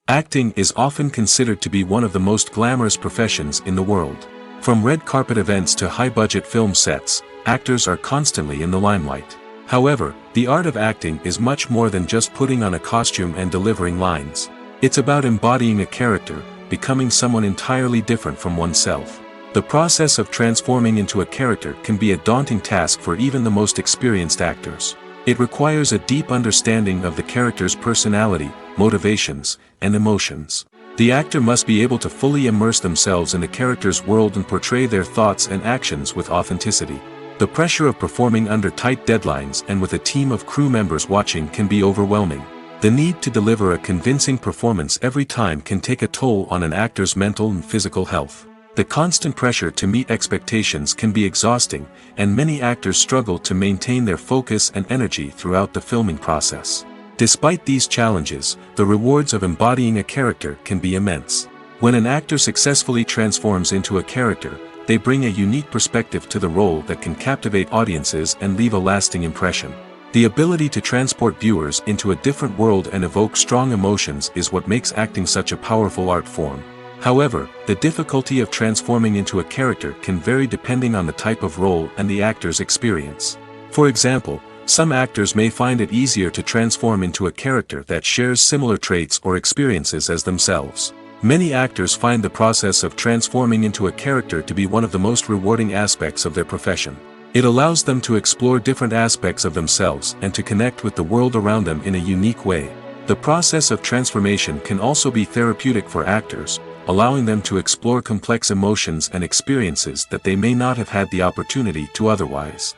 Acting is often considered to be one of the most glamorous professions in the world. From red carpet events to high-budget film sets, actors are constantly in the limelight. However, the art of acting is much more than just putting on a costume and delivering lines. It's about embodying a character, becoming someone entirely different from oneself. The process of transforming into a character can be a daunting task for even the most experienced actors. It requires a deep understanding of the character's personality, motivations, and emotions. The actor must be able to fully immerse themselves in the character's world and portray their thoughts and actions with authenticity. The pressure of performing under tight deadlines and with a team of crew members watching can be overwhelming. The need to deliver a convincing performance every time can take a toll on an actor's mental and physical health. The constant pressure to meet expectations can be exhausting, and many actors struggle to maintain their focus and energy throughout the filming process. Despite these challenges, the rewards of embodying a character can be immense. When an actor successfully transforms into a character, they bring a unique perspective to the role that can captivate audiences and leave a lasting impression. The ability to transport viewers into a different world and evoke strong emotions is what makes acting such a powerful art form. However, the difficulty of transforming into a character can vary depending on the type of role and the actor's experience. For example, some actors may find it easier to transform into a character that shares similar traits or experiences as themselves. Many actors find the process of transforming into a character to be one of the most rewarding aspects of their profession. It allows them to explore different aspects of themselves and to connect with the world around them in a unique way. The process of transformation can also be therapeutic for actors, allowing them to explore complex emotions and experiences that they may not have had the opportunity to otherwise.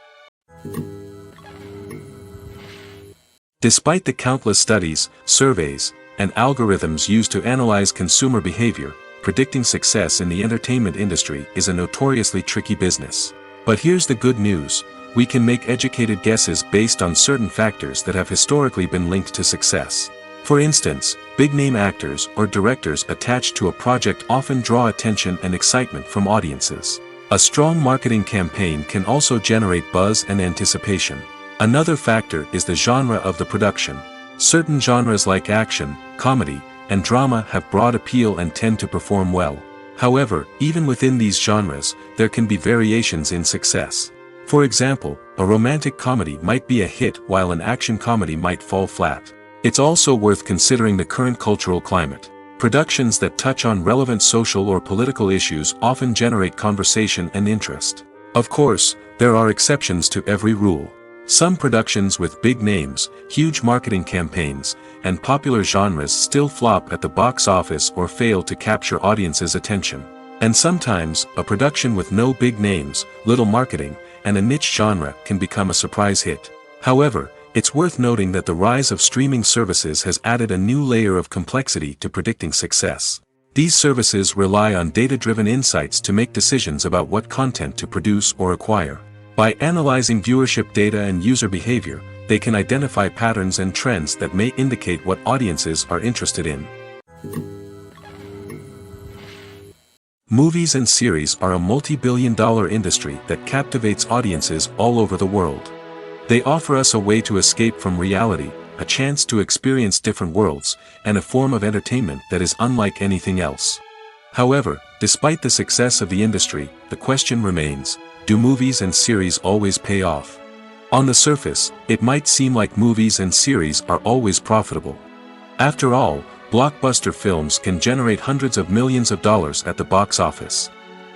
Despite the countless studies, surveys, and algorithms used to analyze consumer behavior, predicting success in the entertainment industry is a notoriously tricky business. But here's the good news: we can make educated guesses based on certain factors that have historically been linked to success. For instance, big-name actors or directors attached to a project often draw attention and excitement from audiences. A strong marketing campaign can also generate buzz and anticipation. Another factor is the genre of the production. Certain genres like action, comedy, and drama have broad appeal and tend to perform well. However, even within these genres, there can be variations in success. For example, a romantic comedy might be a hit while an action comedy might fall flat. It's also worth considering the current cultural climate. Productions that touch on relevant social or political issues often generate conversation and interest. Of course, there are exceptions to every rule. Some productions with big names, huge marketing campaigns, and popular genres still flop at the box office or fail to capture audiences' attention. And sometimes, a production with no big names, little marketing, and a niche genre can become a surprise hit. However, it's worth noting that the rise of streaming services has added a new layer of complexity to predicting success. These services rely on data-driven insights to make decisions about what content to produce or acquire. By analyzing viewership data and user behavior, they can identify patterns and trends that may indicate what audiences are interested in. Movies and series are a multi-billion-dollar industry that captivates audiences all over the world. They offer us a way to escape from reality, a chance to experience different worlds, and a form of entertainment that is unlike anything else. However, despite the success of the industry, the question remains, do movies and series always pay off? On the surface, it might seem like movies and series are always profitable. After all, blockbuster films can generate hundreds of millions of dollars at the box office.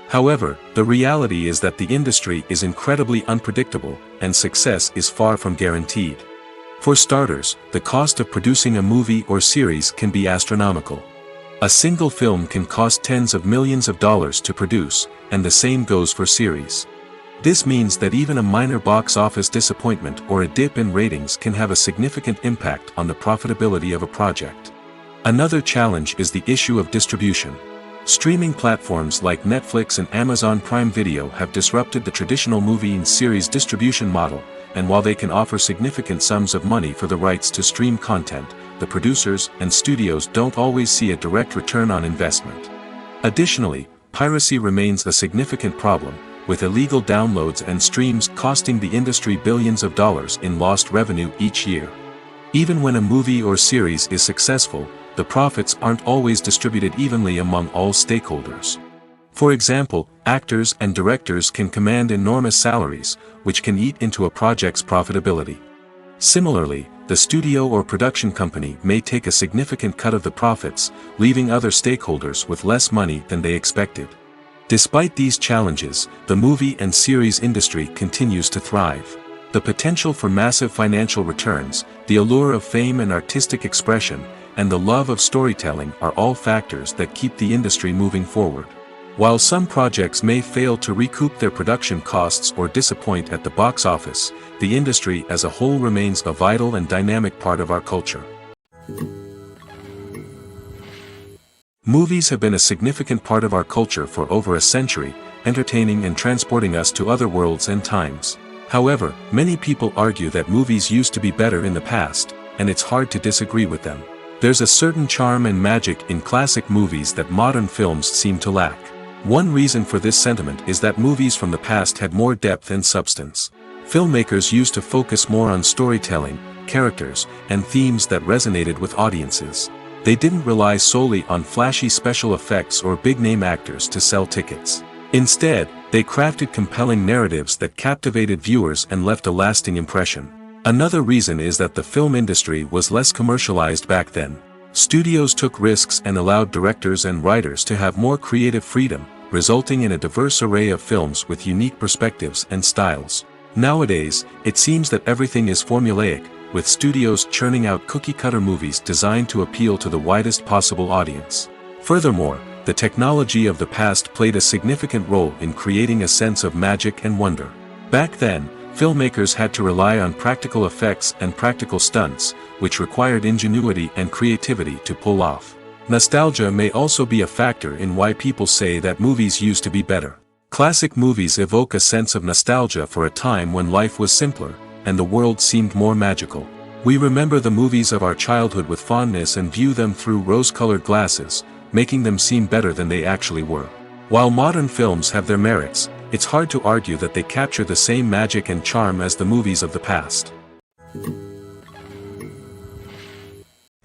However, the reality is that the industry is incredibly unpredictable, and success is far from guaranteed. For starters, the cost of producing a movie or series can be astronomical. A single film can cost tens of millions of dollars to produce, and the same goes for series. This means that even a minor box office disappointment or a dip in ratings can have a significant impact on the profitability of a project. Another challenge is the issue of distribution. Streaming platforms like Netflix and Amazon Prime Video have disrupted the traditional movie and series distribution model, and while they can offer significant sums of money for the rights to stream content, the producers and studios don't always see a direct return on investment. Additionally, piracy remains a significant problem, with illegal downloads and streams costing the industry billions of dollars in lost revenue each year. Even when a movie or series is successful, the profits aren't always distributed evenly among all stakeholders. For example, actors and directors can command enormous salaries, which can eat into a project's profitability. Similarly, the studio or production company may take a significant cut of the profits, leaving other stakeholders with less money than they expected. Despite these challenges, the movie and series industry continues to thrive. The potential for massive financial returns, the allure of fame and artistic expression, and the love of storytelling are all factors that keep the industry moving forward. While some projects may fail to recoup their production costs or disappoint at the box office, the industry as a whole remains a vital and dynamic part of our culture. Movies have been a significant part of our culture for over a century, entertaining and transporting us to other worlds and times. However, many people argue that movies used to be better in the past, and it's hard to disagree with them. There's a certain charm and magic in classic movies that modern films seem to lack. One reason for this sentiment is that movies from the past had more depth and substance. Filmmakers used to focus more on storytelling, characters, and themes that resonated with audiences. They didn't rely solely on flashy special effects or big-name actors to sell tickets. Instead, they crafted compelling narratives that captivated viewers and left a lasting impression. Another reason is that the film industry was less commercialized back then. Studios took risks and allowed directors and writers to have more creative freedom, resulting in a diverse array of films with unique perspectives and styles. Nowadays, it seems that everything is formulaic, with studios churning out cookie-cutter movies designed to appeal to the widest possible audience. Furthermore, the technology of the past played a significant role in creating a sense of magic and wonder. Back then, filmmakers had to rely on practical effects and practical stunts, which required ingenuity and creativity to pull off. Nostalgia may also be a factor in why people say that movies used to be better. Classic movies evoke a sense of nostalgia for a time when life was simpler, and the world seemed more magical. We remember the movies of our childhood with fondness and view them through rose-colored glasses, making them seem better than they actually were. While modern films have their merits, it's hard to argue that they capture the same magic and charm as the movies of the past.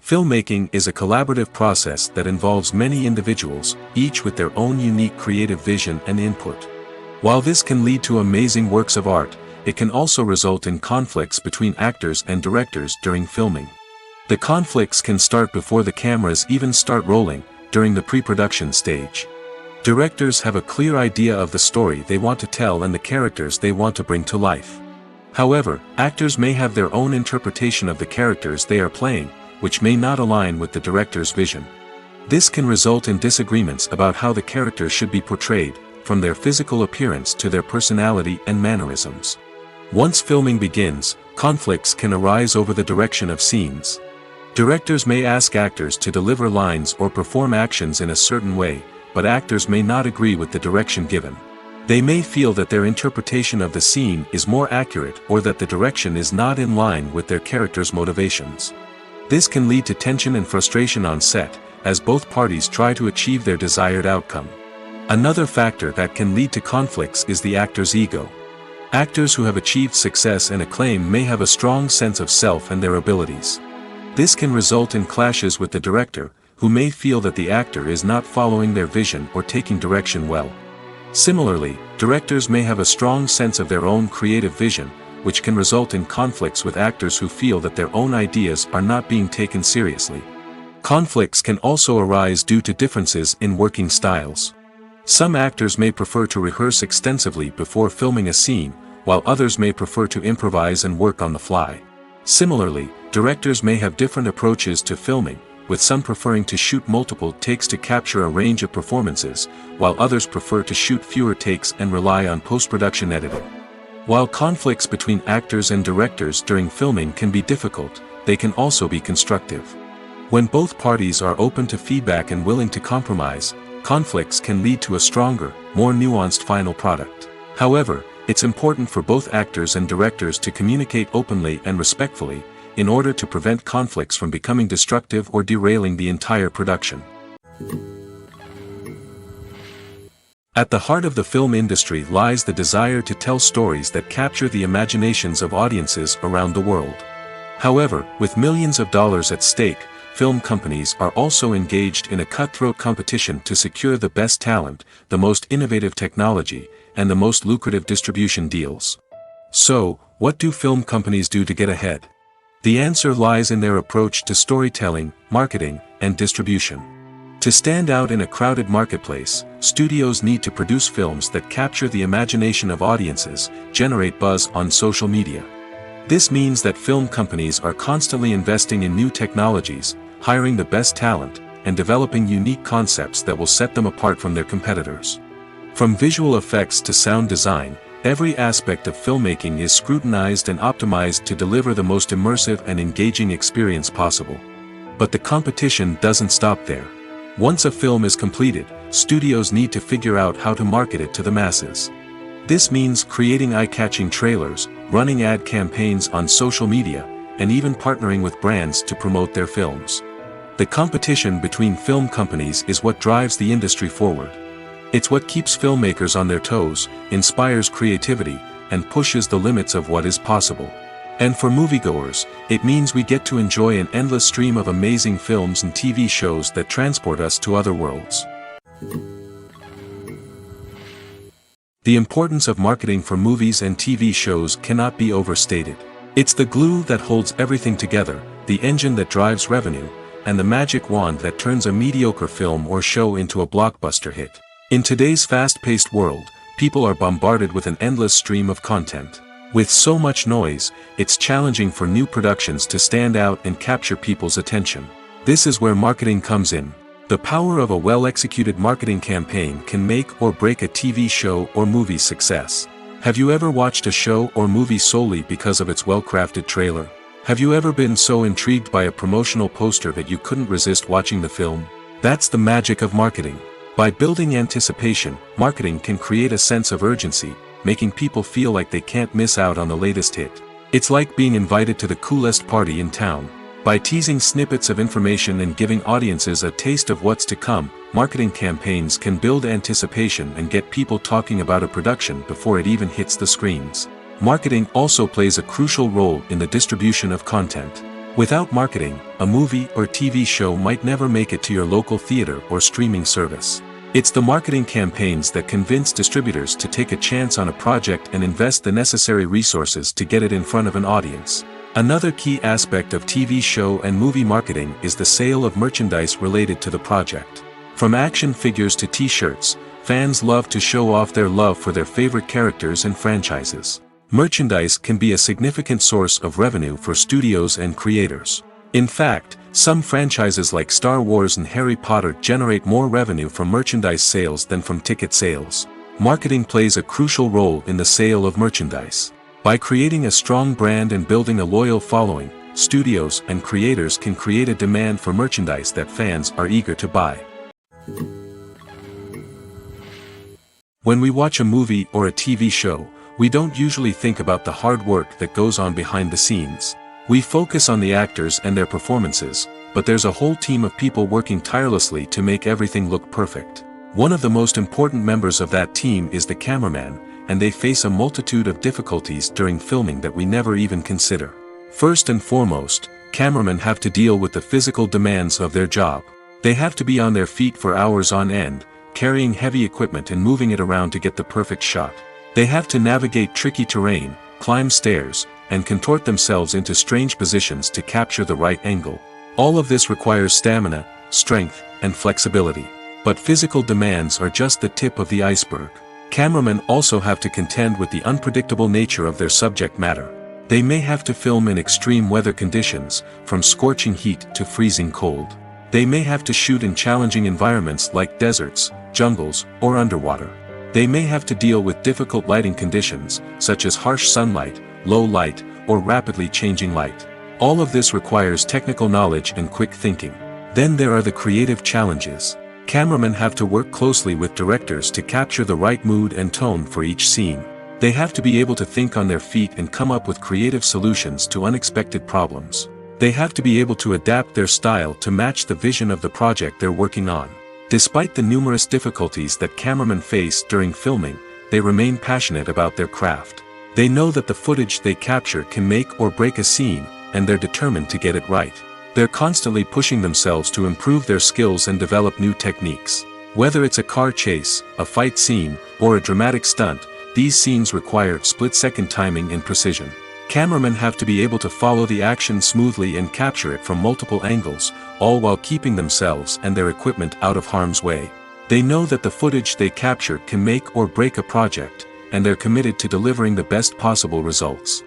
Filmmaking is a collaborative process that involves many individuals, each with their own unique creative vision and input. While this can lead to amazing works of art, it can also result in conflicts between actors and directors during filming. The conflicts can start before the cameras even start rolling, during the pre-production stage. Directors have a clear idea of the story they want to tell and the characters they want to bring to life. However, actors may have their own interpretation of the characters they are playing, which may not align with the director's vision. This can result in disagreements about how the characters should be portrayed, from their physical appearance to their personality and mannerisms. Once filming begins, conflicts can arise over the direction of scenes. Directors may ask actors to deliver lines or perform actions in a certain way, but actors may not agree with the direction given. They may feel that their interpretation of the scene is more accurate or that the direction is not in line with their character's motivations. This can lead to tension and frustration on set, as both parties try to achieve their desired outcome. Another factor that can lead to conflicts is the actor's ego. Actors who have achieved success and acclaim may have a strong sense of self and their abilities. This can result in clashes with the director, who may feel that the actor is not following their vision or taking direction well. Similarly, directors may have a strong sense of their own creative vision, which can result in conflicts with actors who feel that their own ideas are not being taken seriously. Conflicts can also arise due to differences in working styles. Some actors may prefer to rehearse extensively before filming a scene, while others may prefer to improvise and work on the fly. Similarly, directors may have different approaches to filming, with some preferring to shoot multiple takes to capture a range of performances, while others prefer to shoot fewer takes and rely on post-production editing. While conflicts between actors and directors during filming can be difficult, they can also be constructive. When both parties are open to feedback and willing to compromise, conflicts can lead to a stronger, more nuanced final product. However, it's important for both actors and directors to communicate openly and respectfully, in order to prevent conflicts from becoming destructive or derailing the entire production. At the heart of the film industry lies the desire to tell stories that capture the imaginations of audiences around the world. However, with millions of dollars at stake, film companies are also engaged in a cutthroat competition to secure the best talent, the most innovative technology, and the most lucrative distribution deals. So, what do film companies do to get ahead? The answer lies in their approach to storytelling, marketing, and distribution. To stand out in a crowded marketplace, studios need to produce films that capture the imagination of audiences, generate buzz on social media. This means that film companies are constantly investing in new technologies, hiring the best talent, and developing unique concepts that will set them apart from their competitors. From visual effects to sound design, every aspect of filmmaking is scrutinized and optimized to deliver the most immersive and engaging experience possible. But the competition doesn't stop there. Once a film is completed, studios need to figure out how to market it to the masses. This means creating eye-catching trailers, running ad campaigns on social media, and even partnering with brands to promote their films. The competition between film companies is what drives the industry forward. It's what keeps filmmakers on their toes, inspires creativity, and pushes the limits of what is possible. And for moviegoers, it means we get to enjoy an endless stream of amazing films and TV shows that transport us to other worlds. The importance of marketing for movies and TV shows cannot be overstated. It's the glue that holds everything together, the engine that drives revenue, and the magic wand that turns a mediocre film or show into a blockbuster hit. In today's fast-paced world, people are bombarded with an endless stream of content. With so much noise, it's challenging for new productions to stand out and capture people's attention. This is where marketing comes in. The power of a well-executed marketing campaign can make or break a TV show or movie's success. Have you ever watched a show or movie solely because of its well-crafted trailer? Have you ever been so intrigued by a promotional poster that you couldn't resist watching the film? That's the magic of marketing. By building anticipation, marketing can create a sense of urgency, making people feel like they can't miss out on the latest hit. It's like being invited to the coolest party in town. By teasing snippets of information and giving audiences a taste of what's to come, marketing campaigns can build anticipation and get people talking about a production before it even hits the screens. Marketing also plays a crucial role in the distribution of content. Without marketing, a movie or TV show might never make it to your local theater or streaming service. It's the marketing campaigns that convince distributors to take a chance on a project and invest the necessary resources to get it in front of an audience. Another key aspect of TV show and movie marketing is the sale of merchandise related to the project. From action figures to t-shirts, fans love to show off their love for their favorite characters and franchises. Merchandise can be a significant source of revenue for studios and creators. In fact, some franchises like Star Wars and Harry Potter generate more revenue from merchandise sales than from ticket sales. Marketing plays a crucial role in the sale of merchandise. By creating a strong brand and building a loyal following, studios and creators can create a demand for merchandise that fans are eager to buy. When we watch a movie or a TV show, we don't usually think about the hard work that goes on behind the scenes. We focus on the actors and their performances, but there's a whole team of people working tirelessly to make everything look perfect. One of the most important members of that team is the cameraman, and they face a multitude of difficulties during filming that we never even consider. First and foremost, cameramen have to deal with the physical demands of their job. They have to be on their feet for hours on end, carrying heavy equipment and moving it around to get the perfect shot. They have to navigate tricky terrain, climb stairs, and contort themselves into strange positions to capture the right angle. All of this requires stamina, strength, and flexibility. But physical demands are just the tip of the iceberg. Cameramen also have to contend with the unpredictable nature of their subject matter. They may have to film in extreme weather conditions, from scorching heat to freezing cold. They may have to shoot in challenging environments like deserts, jungles, or underwater. They may have to deal with difficult lighting conditions, such as harsh sunlight, low light, or rapidly changing light. All of this requires technical knowledge and quick thinking. Then there are the creative challenges. Cameramen have to work closely with directors to capture the right mood and tone for each scene. They have to be able to think on their feet and come up with creative solutions to unexpected problems. They have to be able to adapt their style to match the vision of the project they're working on. Despite the numerous difficulties that cameramen face during filming, they remain passionate about their craft. They know that the footage they capture can make or break a scene, and they're determined to get it right. They're constantly pushing themselves to improve their skills and develop new techniques. Whether it's a car chase, a fight scene, or a dramatic stunt, these scenes require split-second timing and precision. Cameramen have to be able to follow the action smoothly and capture it from multiple angles, all while keeping themselves and their equipment out of harm's way. They know that the footage they capture can make or break a project, and they're committed to delivering the best possible results.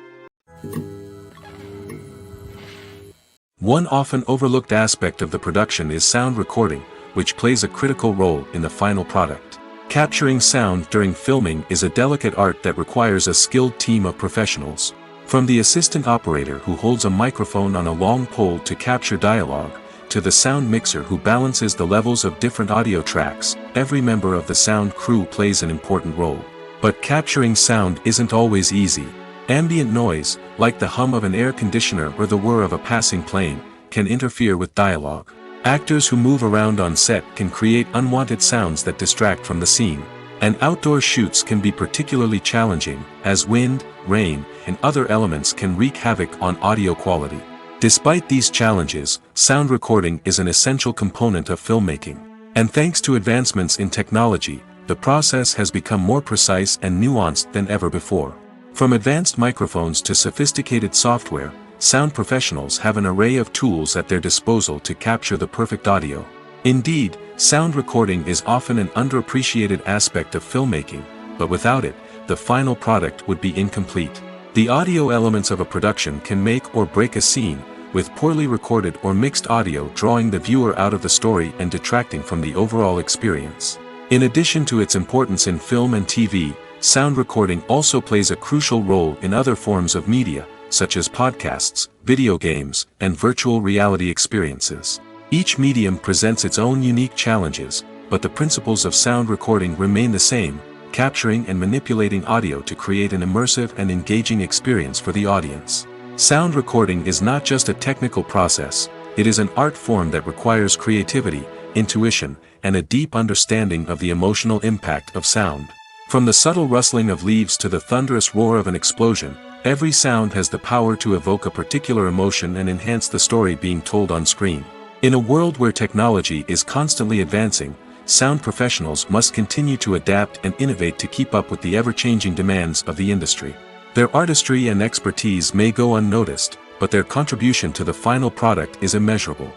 One often overlooked aspect of the production is sound recording, which plays a critical role in the final product. Capturing sound during filming is a delicate art that requires a skilled team of professionals. From the assistant operator who holds a microphone on a long pole to capture dialogue, to the sound mixer who balances the levels of different audio tracks, every member of the sound crew plays an important role. But capturing sound isn't always easy. Ambient noise, like the hum of an air conditioner or the whir of a passing plane, can interfere with dialogue. Actors who move around on set can create unwanted sounds that distract from the scene. And outdoor shoots can be particularly challenging, as wind, rain, and other elements can wreak havoc on audio quality. Despite these challenges, sound recording is an essential component of filmmaking. And thanks to advancements in technology, the process has become more precise and nuanced than ever before. From advanced microphones to sophisticated software, sound professionals have an array of tools at their disposal to capture the perfect audio. Indeed, sound recording is often an underappreciated aspect of filmmaking, but without it, the final product would be incomplete. The audio elements of a production can make or break a scene, with poorly recorded or mixed audio drawing the viewer out of the story and detracting from the overall experience. In addition to its importance in film and TV, sound recording also plays a crucial role in other forms of media, such as podcasts, video games, and virtual reality experiences. Each medium presents its own unique challenges, but the principles of sound recording remain the same, capturing and manipulating audio to create an immersive and engaging experience for the audience. Sound recording is not just a technical process, it is an art form that requires creativity, intuition, and a deep understanding of the emotional impact of sound. From the subtle rustling of leaves to the thunderous roar of an explosion, every sound has the power to evoke a particular emotion and enhance the story being told on screen. In a world where technology is constantly advancing, sound professionals must continue to adapt and innovate to keep up with the ever-changing demands of the industry. Their artistry and expertise may go unnoticed, but their contribution to the final product is immeasurable.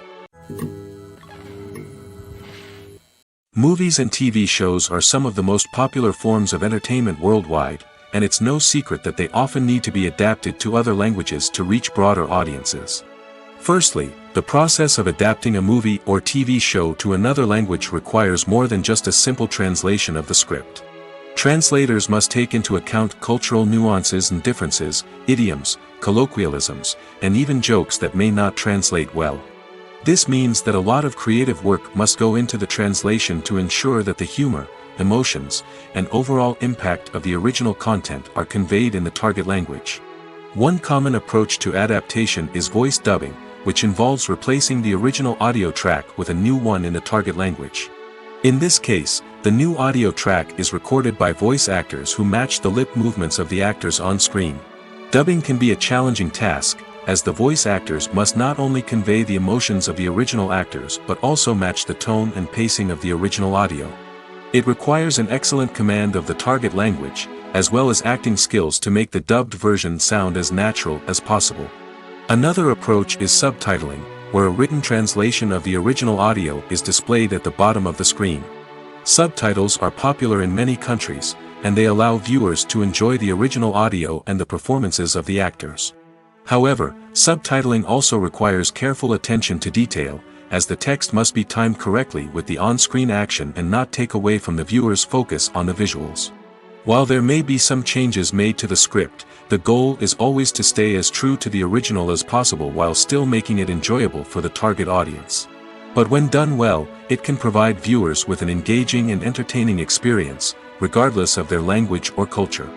Movies and TV shows are some of the most popular forms of entertainment worldwide, and it's no secret that they often need to be adapted to other languages to reach broader audiences. Firstly, the process of adapting a movie or TV show to another language requires more than just a simple translation of the script. Translators must take into account cultural nuances and differences, idioms, colloquialisms, and even jokes that may not translate well. This means that a lot of creative work must go into the translation to ensure that the humor, emotions, and overall impact of the original content are conveyed in the target language. One common approach to adaptation is voice dubbing, which involves replacing the original audio track with a new one in the target language. In this case, the new audio track is recorded by voice actors who match the lip movements of the actors on screen. Dubbing can be a challenging task, as the voice actors must not only convey the emotions of the original actors but also match the tone and pacing of the original audio. It requires an excellent command of the target language, as well as acting skills to make the dubbed version sound as natural as possible. Another approach is subtitling, where a written translation of the original audio is displayed at the bottom of the screen. Subtitles are popular in many countries, and they allow viewers to enjoy the original audio and the performances of the actors. However, subtitling also requires careful attention to detail, as the text must be timed correctly with the on-screen action and not take away from the viewer's focus on the visuals. While there may be some changes made to the script, the goal is always to stay as true to the original as possible while still making it enjoyable for the target audience. But when done well, it can provide viewers with an engaging and entertaining experience, regardless of their language or culture.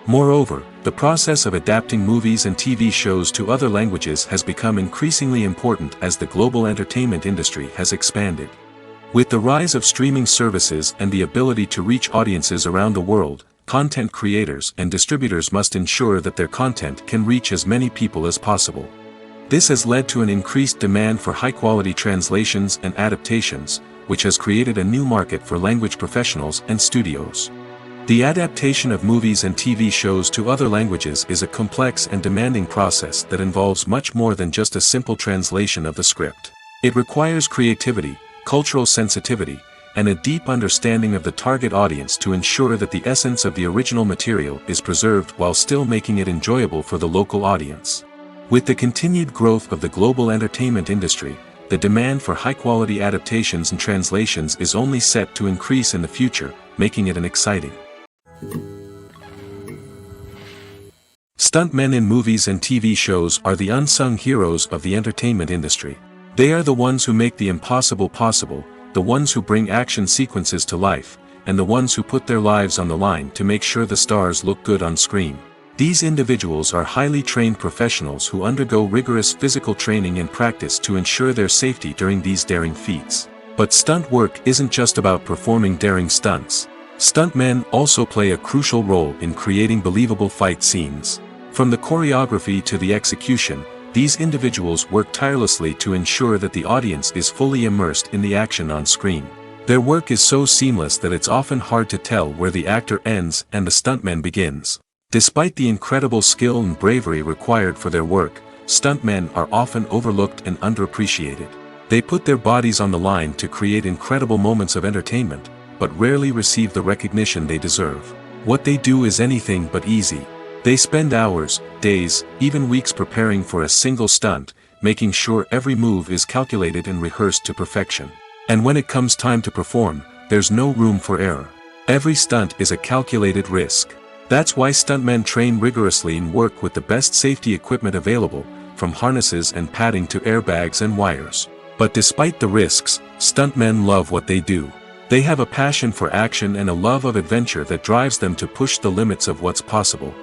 Moreover, the process of adapting movies and TV shows to other languages has become increasingly important as the global entertainment industry has expanded. With the rise of streaming services and the ability to reach audiences around the world, content creators and distributors must ensure that their content can reach as many people as possible. This has led to an increased demand for high-quality translations and adaptations, which has created a new market for language professionals and studios. The adaptation of movies and TV shows to other languages is a complex and demanding process that involves much more than just a simple translation of the script. It requires creativity, cultural sensitivity, and a deep understanding of the target audience to ensure that the essence of the original material is preserved while still making it enjoyable for the local audience. With the continued growth of the global entertainment industry, the demand for high-quality adaptations and translations is only set to increase in the future, making it an exciting. Stuntmen in movies and TV shows are the unsung heroes of the entertainment industry. They are the ones who make the impossible possible, the ones who bring action sequences to life, and the ones who put their lives on the line to make sure the stars look good on screen. These individuals are highly trained professionals who undergo rigorous physical training and practice to ensure their safety during these daring feats. But stunt work isn't just about performing daring stunts. Stuntmen also play a crucial role in creating believable fight scenes. From the choreography to the execution, these individuals work tirelessly to ensure that the audience is fully immersed in the action on screen. Their work is so seamless that it's often hard to tell where the actor ends and the stuntman begins. Despite the incredible skill and bravery required for their work, stuntmen are often overlooked and underappreciated. They put their bodies on the line to create incredible moments of entertainment, but rarely receive the recognition they deserve. What they do is anything but easy. They spend hours, days, even weeks preparing for a single stunt, making sure every move is calculated and rehearsed to perfection. And when it comes time to perform, there's no room for error. Every stunt is a calculated risk. That's why stuntmen train rigorously and work with the best safety equipment available, from harnesses and padding to airbags and wires. But despite the risks, stuntmen love what they do. They have a passion for action and a love of adventure that drives them to push the limits of what's possible.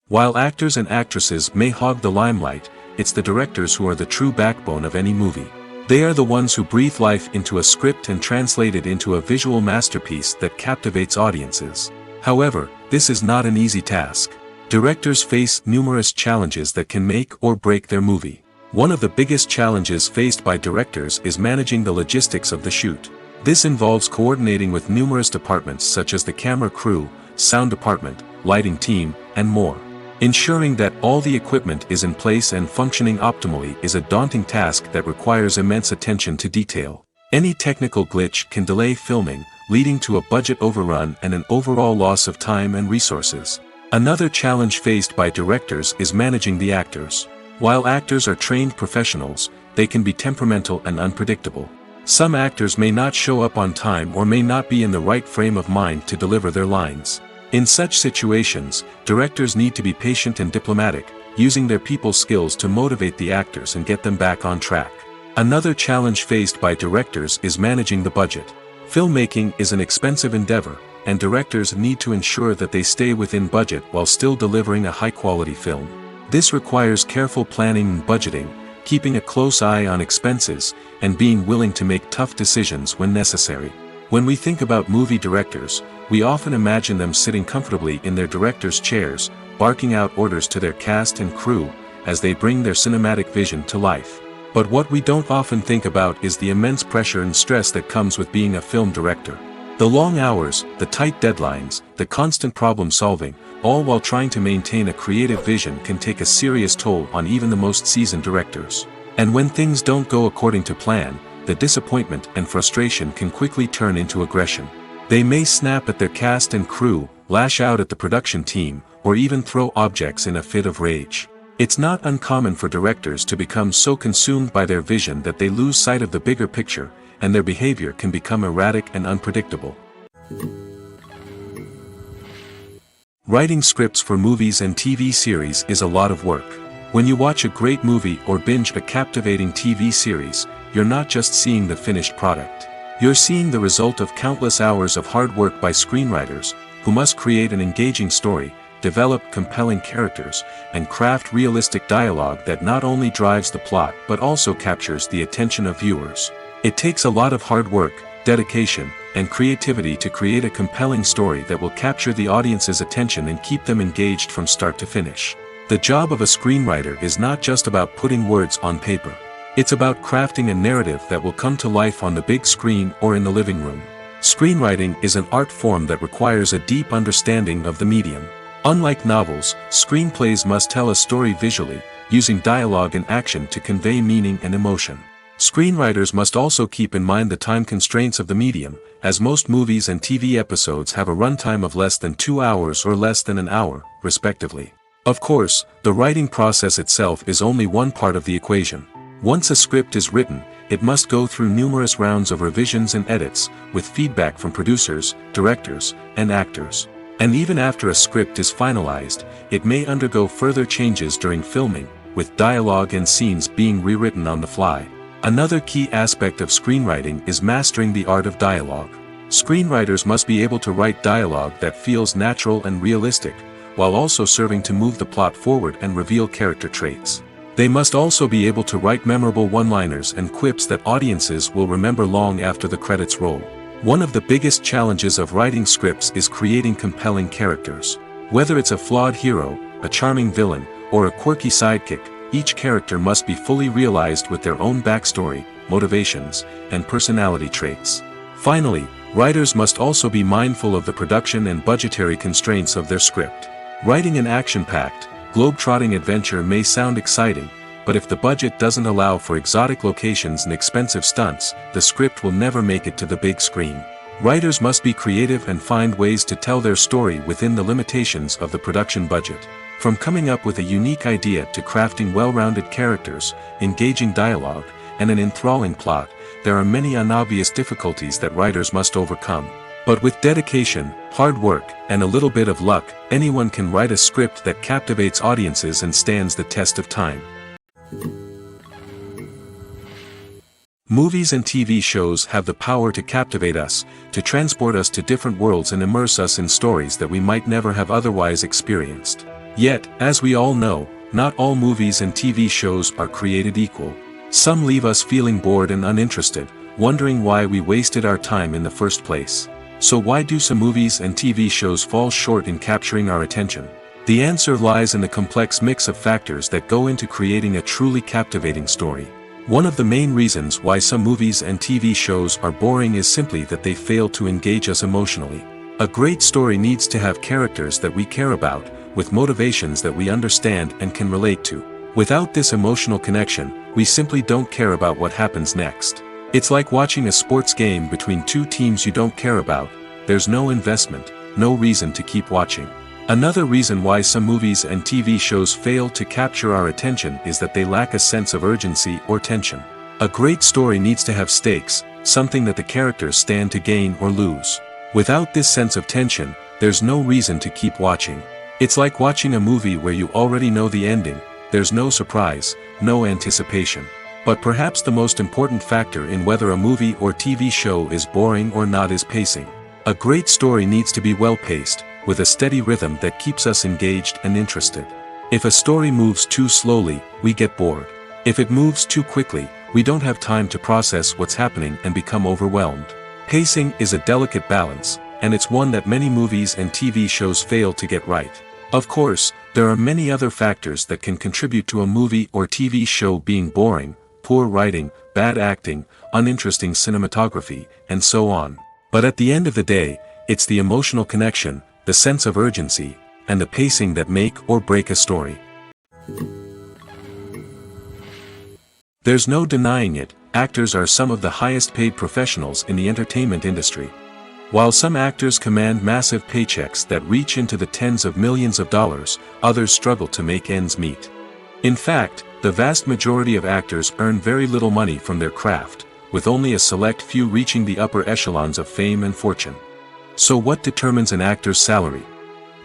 While actors and actresses may hog the limelight, it's the directors who are the true backbone of any movie. They are the ones who breathe life into a script and translate it into a visual masterpiece that captivates audiences. However, this is not an easy task. Directors face numerous challenges that can make or break their movie. One of the biggest challenges faced by directors is managing the logistics of the shoot. This involves coordinating with numerous departments such as the camera crew, sound department, lighting team, and more. Ensuring that all the equipment is in place and functioning optimally is a daunting task that requires immense attention to detail. Any technical glitch can delay filming, leading to a budget overrun and an overall loss of time and resources. Another challenge faced by directors is managing the actors. While actors are trained professionals, they can be temperamental and unpredictable. Some actors may not show up on time or may not be in the right frame of mind to deliver their lines. In such situations, directors need to be patient and diplomatic, using their people skills to motivate the actors and get them back on track. Another challenge faced by directors is managing the budget. Filmmaking is an expensive endeavor, and directors need to ensure that they stay within budget while still delivering a high-quality film. This requires careful planning and budgeting, keeping a close eye on expenses, and being willing to make tough decisions when necessary. When we think about movie directors, we often imagine them sitting comfortably in their director's chairs, barking out orders to their cast and crew as they bring their cinematic vision to life. But what we don't often think about is the immense pressure and stress that comes with being a film director. The long hours, the tight deadlines, the constant problem solving, all while trying to maintain a creative vision can take a serious toll on even the most seasoned directors. And when things don't go according to plan, the disappointment and frustration can quickly turn into aggression. They may snap at their cast and crew, lash out at the production team, or even throw objects in a fit of rage. It's not uncommon for directors to become so consumed by their vision that they lose sight of the bigger picture, and their behavior can become erratic and unpredictable. Writing scripts for movies and TV series is a lot of work. When you watch a great movie or binge a captivating TV series, you're not just seeing the finished product. You're seeing the result of countless hours of hard work by screenwriters, who must create an engaging story, develop compelling characters, and craft realistic dialogue that not only drives the plot but also captures the attention of viewers. It takes a lot of hard work, dedication, and creativity to create a compelling story that will capture the audience's attention and keep them engaged from start to finish. The job of a screenwriter is not just about putting words on paper. It's about crafting a narrative that will come to life on the big screen or in the living room. Screenwriting is an art form that requires a deep understanding of the medium. Unlike novels, screenplays must tell a story visually, using dialogue and action to convey meaning and emotion. Screenwriters must also keep in mind the time constraints of the medium, as most movies and TV episodes have a runtime of less than 2 hours or less than an hour, respectively. Of course, the writing process itself is only one part of the equation. Once a script is written, it must go through numerous rounds of revisions and edits, with feedback from producers, directors, and actors. And even after a script is finalized, it may undergo further changes during filming, with dialogue and scenes being rewritten on the fly. Another key aspect of screenwriting is mastering the art of dialogue. Screenwriters must be able to write dialogue that feels natural and realistic, while also serving to move the plot forward and reveal character traits. They must also be able to write memorable one-liners and quips that audiences will remember long after the credits roll. One of the biggest challenges of writing scripts is creating compelling characters. Whether it's a flawed hero, a charming villain, or a quirky sidekick, each character must be fully realized with their own backstory, motivations, and personality traits. Finally, writers must also be mindful of the production and budgetary constraints of their script. Writing an action-packed, globe-trotting adventure may sound exciting, but if the budget doesn't allow for exotic locations and expensive stunts, the script will never make it to the big screen. Writers must be creative and find ways to tell their story within the limitations of the production budget. From coming up with a unique idea to crafting well-rounded characters, engaging dialogue, and an enthralling plot, there are many unobvious difficulties that writers must overcome. But with dedication, hard work, and a little bit of luck, anyone can write a script that captivates audiences and stands the test of time. Movies and TV shows have the power to captivate us, to transport us to different worlds and immerse us in stories that we might never have otherwise experienced. Yet, as we all know, not all movies and TV shows are created equal. Some leave us feeling bored and uninterested, wondering why we wasted our time in the first place. So why do some movies and TV shows fall short in capturing our attention? The answer lies in the complex mix of factors that go into creating a truly captivating story. One of the main reasons why some movies and TV shows are boring is simply that they fail to engage us emotionally. A great story needs to have characters that we care about, with motivations that we understand and can relate to. Without this emotional connection, we simply don't care about what happens next. It's like watching a sports game between two teams you don't care about. There's no investment, no reason to keep watching. Another reason why some movies and TV shows fail to capture our attention is that they lack a sense of urgency or tension. A great story needs to have stakes, something that the characters stand to gain or lose. Without this sense of tension, there's no reason to keep watching. It's like watching a movie where you already know the ending. There's no surprise, no anticipation. But perhaps the most important factor in whether a movie or TV show is boring or not is pacing. A great story needs to be well-paced, with a steady rhythm that keeps us engaged and interested. If a story moves too slowly, we get bored. If it moves too quickly, we don't have time to process what's happening and become overwhelmed. Pacing is a delicate balance, and it's one that many movies and TV shows fail to get right. Of course, There are many other factors that can contribute to a movie or TV show being boring: poor writing, bad acting, uninteresting cinematography, and so on. But at the end of the day, it's the emotional connection, the sense of urgency, and the pacing that make or break a story. There's no denying it, actors are some of the highest paid professionals in the entertainment industry. While some actors command massive paychecks that reach into the tens of millions of dollars, others struggle to make ends meet. In fact, the vast majority of actors earn very little money from their craft, with only a select few reaching the upper echelons of fame and fortune. So what determines an actor's salary?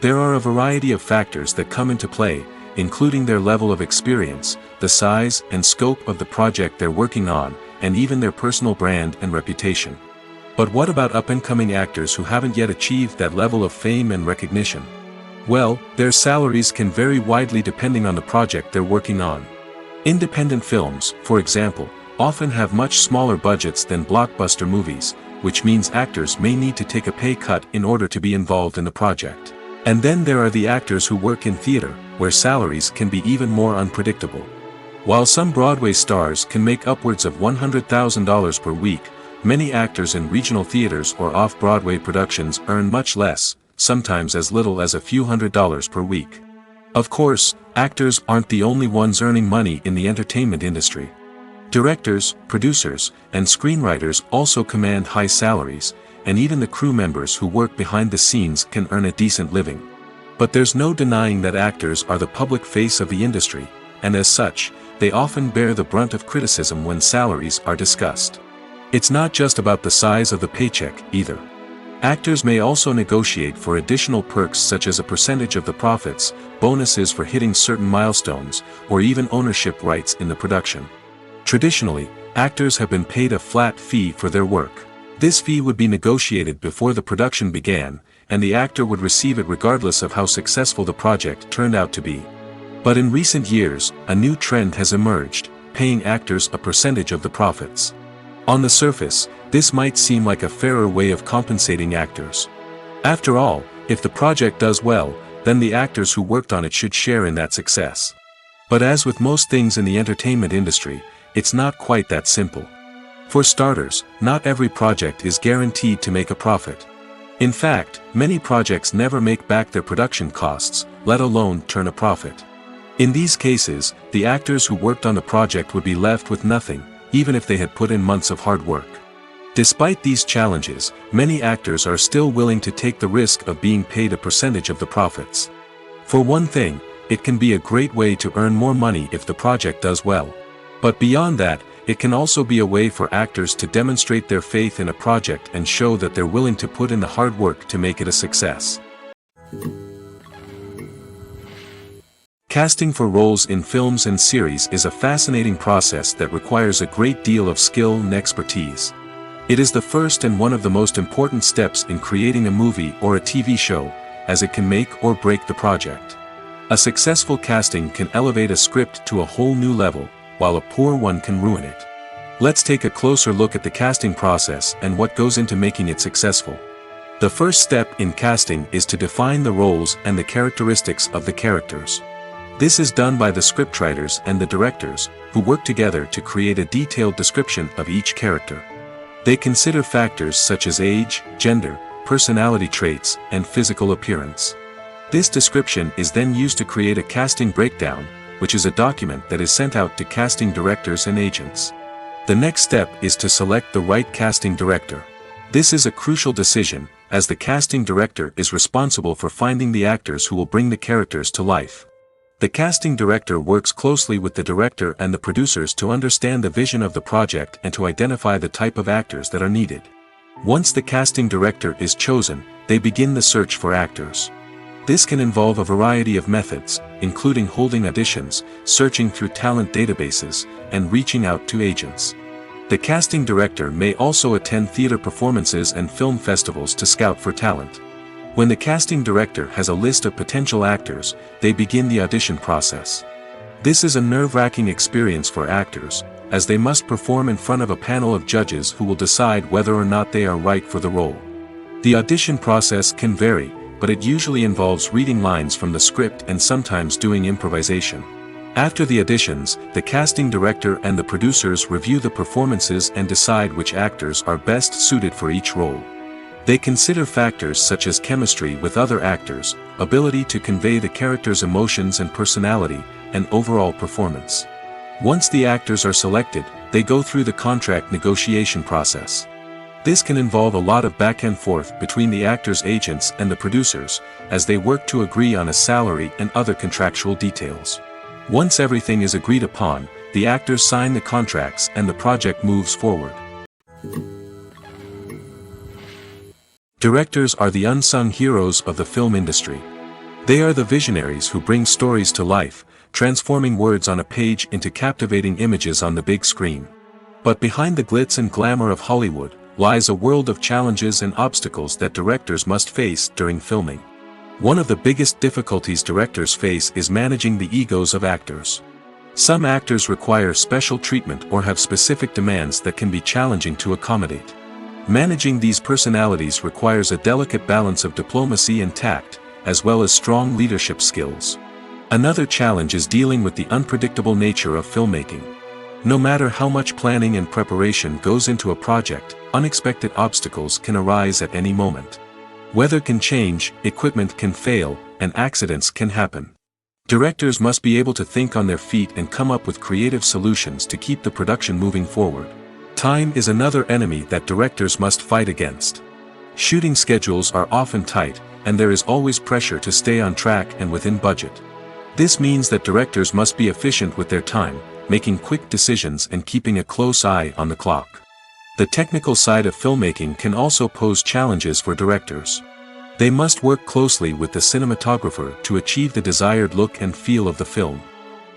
There are a variety of factors that come into play, including their level of experience, the size and scope of the project they're working on, and even their personal brand and reputation. But what about up-and-coming actors who haven't yet achieved that level of fame and recognition? Well, their salaries can vary widely depending on the project they're working on. Independent films, for example, often have much smaller budgets than blockbuster movies, which means actors may need to take a pay cut in order to be involved in the project. And then there are the actors who work in theater, where salaries can be even more unpredictable. While some Broadway stars can make upwards of $100,000 per week, many actors in regional theaters or off-Broadway productions earn much less, sometimes as little as a few $100s per week. Of course, actors aren't the only ones earning money in the entertainment industry. Directors, producers, and screenwriters also command high salaries, and even the crew members who work behind the scenes can earn a decent living. But there's no denying that actors are the public face of the industry, and as such, they often bear the brunt of criticism when salaries are discussed. It's not just about the size of the paycheck, either. Actors may also negotiate for additional perks such as a percentage of the profits, bonuses for hitting certain milestones, or even ownership rights in the production. Traditionally, actors have been paid a flat fee for their work. This fee would be negotiated before the production began, and the actor would receive it regardless of how successful the project turned out to be. But in recent years, a new trend has emerged, paying actors a percentage of the profits. On the surface, this might seem like a fairer way of compensating actors. After all, if the project does well, then the actors who worked on it should share in that success. But as with most things in the entertainment industry, it's not quite that simple. For starters, not every project is guaranteed to make a profit. In fact, many projects never make back their production costs, let alone turn a profit. In these cases, the actors who worked on the project would be left with nothing, even if they had put in months of hard work. Despite these challenges, many actors are still willing to take the risk of being paid a percentage of the profits. For one thing, it can be a great way to earn more money if the project does well. But beyond that, it can also be a way for actors to demonstrate their faith in a project and show that they're willing to put in the hard work to make it a success. Casting for roles in films and series is a fascinating process that requires a great deal of skill and expertise. It is the first and one of the most important steps in creating a movie or a TV show, as it can make or break the project. A successful casting can elevate a script to a whole new level, while a poor one can ruin it. Let's take a closer look at the casting process and what goes into making it successful. The first step in casting is to define the roles and the characteristics of the characters. This is done by the scriptwriters and the directors, who work together to create a detailed description of each character. They consider factors such as age, gender, personality traits, and physical appearance. This description is then used to create a casting breakdown, which is a document that is sent out to casting directors and agents. The next step is to select the right casting director. This is a crucial decision, as the casting director is responsible for finding the actors who will bring the characters to life. The casting director works closely with the director and the producers to understand the vision of the project and to identify the type of actors that are needed. Once the casting director is chosen, they begin the search for actors. This can involve a variety of methods, including holding auditions, searching through talent databases, and reaching out to agents. The casting director may also attend theater performances and film festivals to scout for talent. When the casting director has a list of potential actors, they begin the audition process. This is a nerve-wracking experience for actors, as they must perform in front of a panel of judges who will decide whether or not they are right for the role. The audition process can vary, but it usually involves reading lines from the script and sometimes doing improvisation. After the auditions, the casting director and the producers review the performances and decide which actors are best suited for each role. They consider factors such as chemistry with other actors, ability to convey the character's emotions and personality, and overall performance. Once the actors are selected, they go through the contract negotiation process. This can involve a lot of back and forth between the actors' agents and the producers, as they work to agree on a salary and other contractual details. Once everything is agreed upon, the actors sign the contracts and the project moves forward. Directors are the unsung heroes of the film industry. They are the visionaries who bring stories to life, transforming words on a page into captivating images on the big screen. But behind the glitz and glamour of Hollywood, lies a world of challenges and obstacles that directors must face during filming. One of the biggest difficulties directors face is managing the egos of actors. Some actors require special treatment or have specific demands that can be challenging to accommodate. Managing these personalities requires a delicate balance of diplomacy and tact, as well as strong leadership skills. Another challenge is dealing with the unpredictable nature of filmmaking. No matter how much planning and preparation goes into a project, unexpected obstacles can arise at any moment. Weather can change, equipment can fail, and accidents can happen. Directors must be able to think on their feet and come up with creative solutions to keep the production moving forward. Time is another enemy that directors must fight against. Shooting schedules are often tight, and there is always pressure to stay on track and within budget. This means that directors must be efficient with their time, making quick decisions and keeping a close eye on the clock. The technical side of filmmaking can also pose challenges for directors. They must work closely with the cinematographer to achieve the desired look and feel of the film.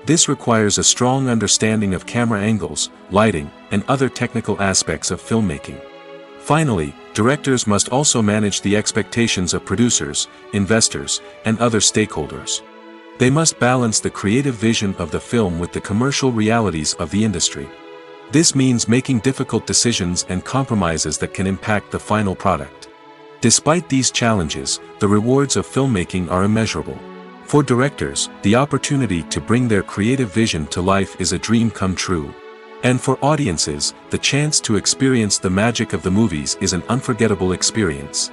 This requires a strong understanding of camera angles, lighting, and other technical aspects of filmmaking. Finally, directors must also manage the expectations of producers, investors, and other stakeholders. They must balance the creative vision of the film with the commercial realities of the industry. This means making difficult decisions and compromises that can impact the final product. Despite these challenges, the rewards of filmmaking are immeasurable. For directors, the opportunity to bring their creative vision to life is a dream come true. And for audiences, the chance to experience the magic of the movies is an unforgettable experience.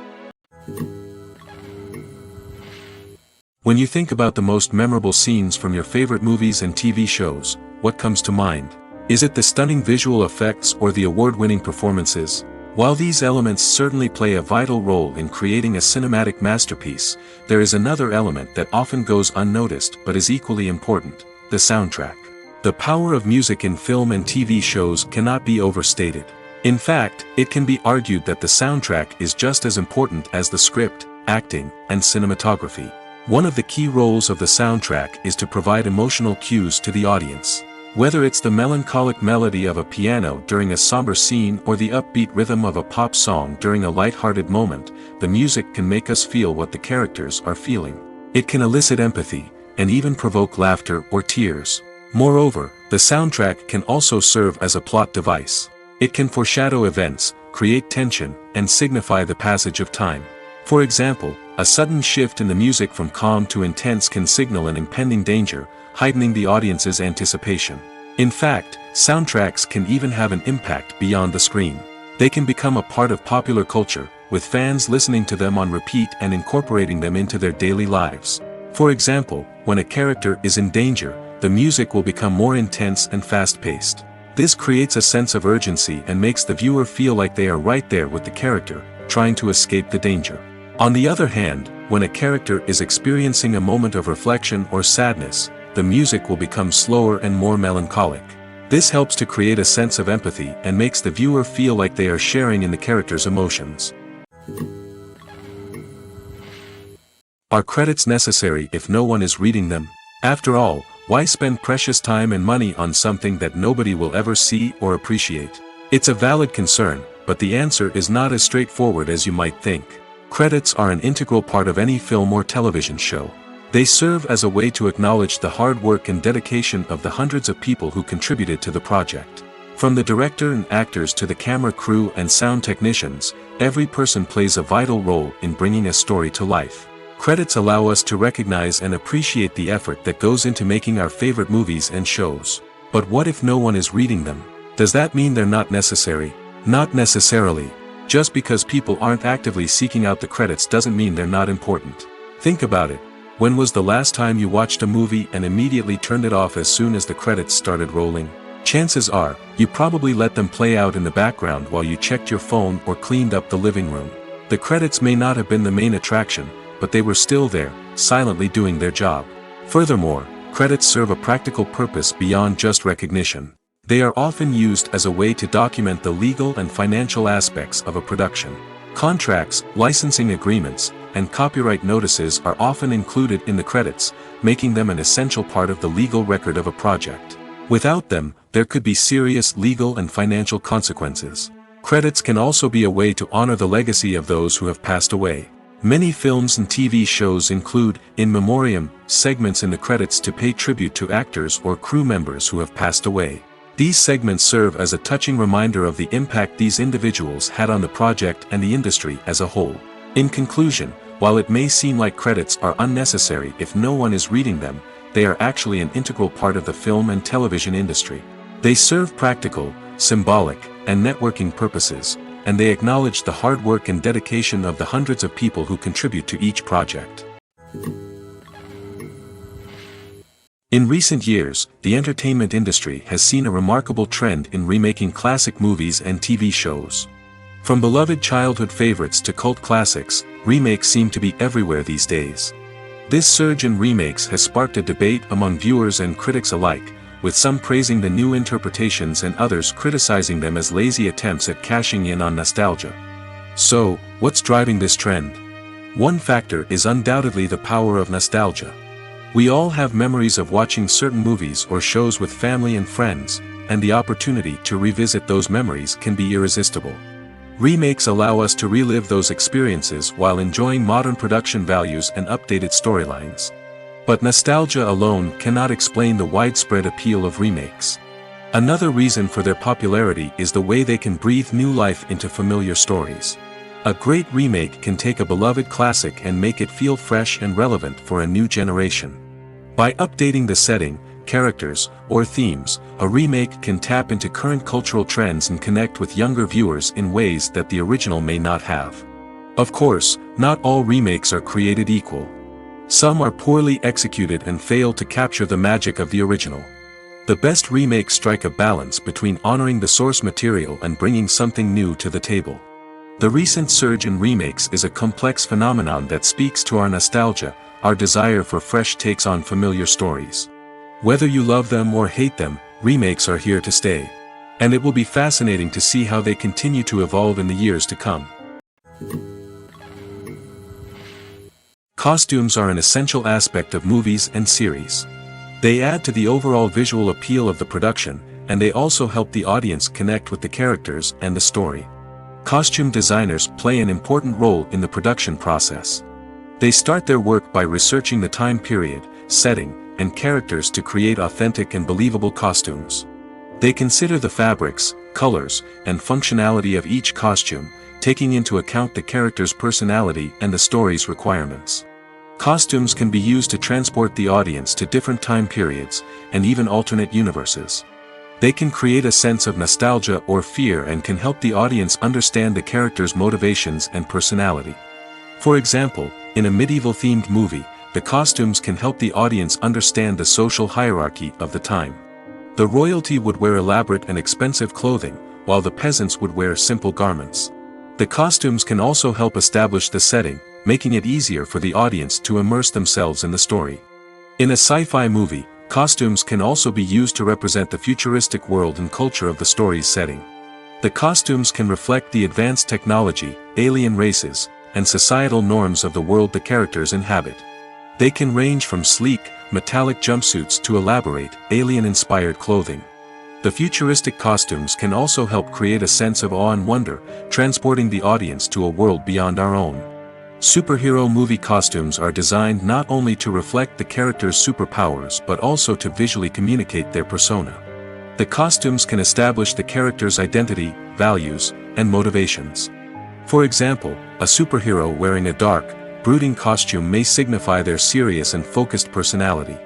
When you think about the most memorable scenes from your favorite movies and TV shows, what comes to mind? Is it the stunning visual effects or the award-winning performances? While these elements certainly play a vital role in creating a cinematic masterpiece, there is another element that often goes unnoticed but is equally important: the soundtrack. The power of music in film and TV shows cannot be overstated. In fact, it can be argued that the soundtrack is just as important as the script, acting, and cinematography. One of the key roles of the soundtrack is to provide emotional cues to the audience. Whether it's the melancholic melody of a piano during a somber scene or the upbeat rhythm of a pop song during a light-hearted moment, the music can make us feel what the characters are feeling. It can elicit empathy, and even provoke laughter or tears. Moreover, the soundtrack can also serve as a plot device. It can foreshadow events, create tension, and signify the passage of time. For example, a sudden shift in the music from calm to intense can signal an impending danger, heightening the audience's anticipation. In fact, soundtracks can even have an impact beyond the screen. They can become a part of popular culture, with fans listening to them on repeat and incorporating them into their daily lives. For example, when a character is in danger, the music will become more intense and fast-paced. This creates a sense of urgency and makes the viewer feel like they are right there with the character, trying to escape the danger. On the other hand, when a character is experiencing a moment of reflection or sadness, the music will become slower and more melancholic. This helps to create a sense of empathy and makes the viewer feel like they are sharing in the character's emotions. Are credits necessary if no one is reading them? After all, why spend precious time and money on something that nobody will ever see or appreciate? It's a valid concern, but the answer is not as straightforward as you might think. Credits are an integral part of any film or television show. They serve as a way to acknowledge the hard work and dedication of the hundreds of people who contributed to the project. From the director and actors to the camera crew and sound technicians, every person plays a vital role in bringing a story to life. Credits allow us to recognize and appreciate the effort that goes into making our favorite movies and shows. But what if no one is reading them? Does that mean they're not necessary? Not necessarily. Just because people aren't actively seeking out the credits doesn't mean they're not important. Think about it. When was the last time you watched a movie and immediately turned it off as soon as the credits started rolling? Chances are, you probably let them play out in the background while you checked your phone or cleaned up the living room. The credits may not have been the main attraction, but they were still there, silently doing their job. Furthermore, credits serve a practical purpose beyond just recognition. They are often used as a way to document the legal and financial aspects of a production. Contracts, licensing agreements, and copyright notices are often included in the credits, making them an essential part of the legal record of a project. Without them, there could be serious legal and financial consequences. Credits can also be a way to honor the legacy of those who have passed away. Many films and TV shows include, in memoriam, segments in the credits to pay tribute to actors or crew members who have passed away. These segments serve as a touching reminder of the impact these individuals had on the project and the industry as a whole. In conclusion, while it may seem like credits are unnecessary if no one is reading them, they are actually an integral part of the film and television industry. They serve practical, symbolic, and networking purposes, and they acknowledge the hard work and dedication of the hundreds of people who contribute to each project. In recent years, the entertainment industry has seen a remarkable trend in remaking classic movies and TV shows. From beloved childhood favorites to cult classics, remakes seem to be everywhere these days. This surge in remakes has sparked a debate among viewers and critics alike, with some praising the new interpretations and others criticizing them as lazy attempts at cashing in on nostalgia. So, what's driving this trend? One factor is undoubtedly the power of nostalgia. We all have memories of watching certain movies or shows with family and friends, and the opportunity to revisit those memories can be irresistible. Remakes allow us to relive those experiences while enjoying modern production values and updated storylines. But nostalgia alone cannot explain the widespread appeal of remakes. Another reason for their popularity is the way they can breathe new life into familiar stories. A great remake can take a beloved classic and make it feel fresh and relevant for a new generation. By updating the setting, characters, or themes, a remake can tap into current cultural trends and connect with younger viewers in ways that the original may not have. Of course, not all remakes are created equal. Some are poorly executed and fail to capture the magic of the original. The best remakes strike a balance between honoring the source material and bringing something new to the table. The recent surge in remakes is a complex phenomenon that speaks to our nostalgia, our desire for fresh takes on familiar stories. Whether you love them or hate them, remakes are here to stay. And it will be fascinating to see how they continue to evolve in the years to come. Costumes are an essential aspect of movies and series. They add to the overall visual appeal of the production, and they also help the audience connect with the characters and the story. Costume designers play an important role in the production process. They start their work by researching the time period, setting, and characters to create authentic and believable costumes. They consider the fabrics, colors, and functionality of each costume, taking into account the character's personality and the story's requirements. Costumes can be used to transport the audience to different time periods, and even alternate universes. They can create a sense of nostalgia or fear and can help the audience understand the character's motivations and personality. For example, in a medieval-themed movie, the costumes can help the audience understand the social hierarchy of the time. The royalty would wear elaborate and expensive clothing, while the peasants would wear simple garments. The costumes can also help establish the setting, making it easier for the audience to immerse themselves in the story. In a sci-fi movie, costumes can also be used to represent the futuristic world and culture of the story's setting. The costumes can reflect the advanced technology, alien races, and societal norms of the world the characters inhabit. They can range from sleek, metallic jumpsuits to elaborate, alien-inspired clothing. The futuristic costumes can also help create a sense of awe and wonder, transporting the audience to a world beyond our own. Superhero movie costumes are designed not only to reflect the character's superpowers but also to visually communicate their persona. The costumes can establish the character's identity, values, and motivations. For example, a superhero wearing a dark, brooding costume may signify their serious and focused personality.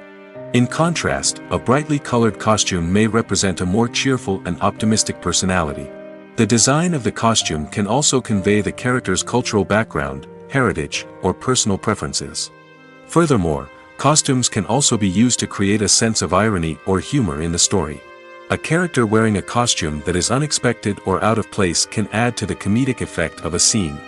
In contrast, a brightly colored costume may represent a more cheerful and optimistic personality. The design of the costume can also convey the character's cultural background, heritage, or personal preferences. Furthermore, costumes can also be used to create a sense of irony or humor in the story. A character wearing a costume that is unexpected or out of place can add to the comedic effect of a scene.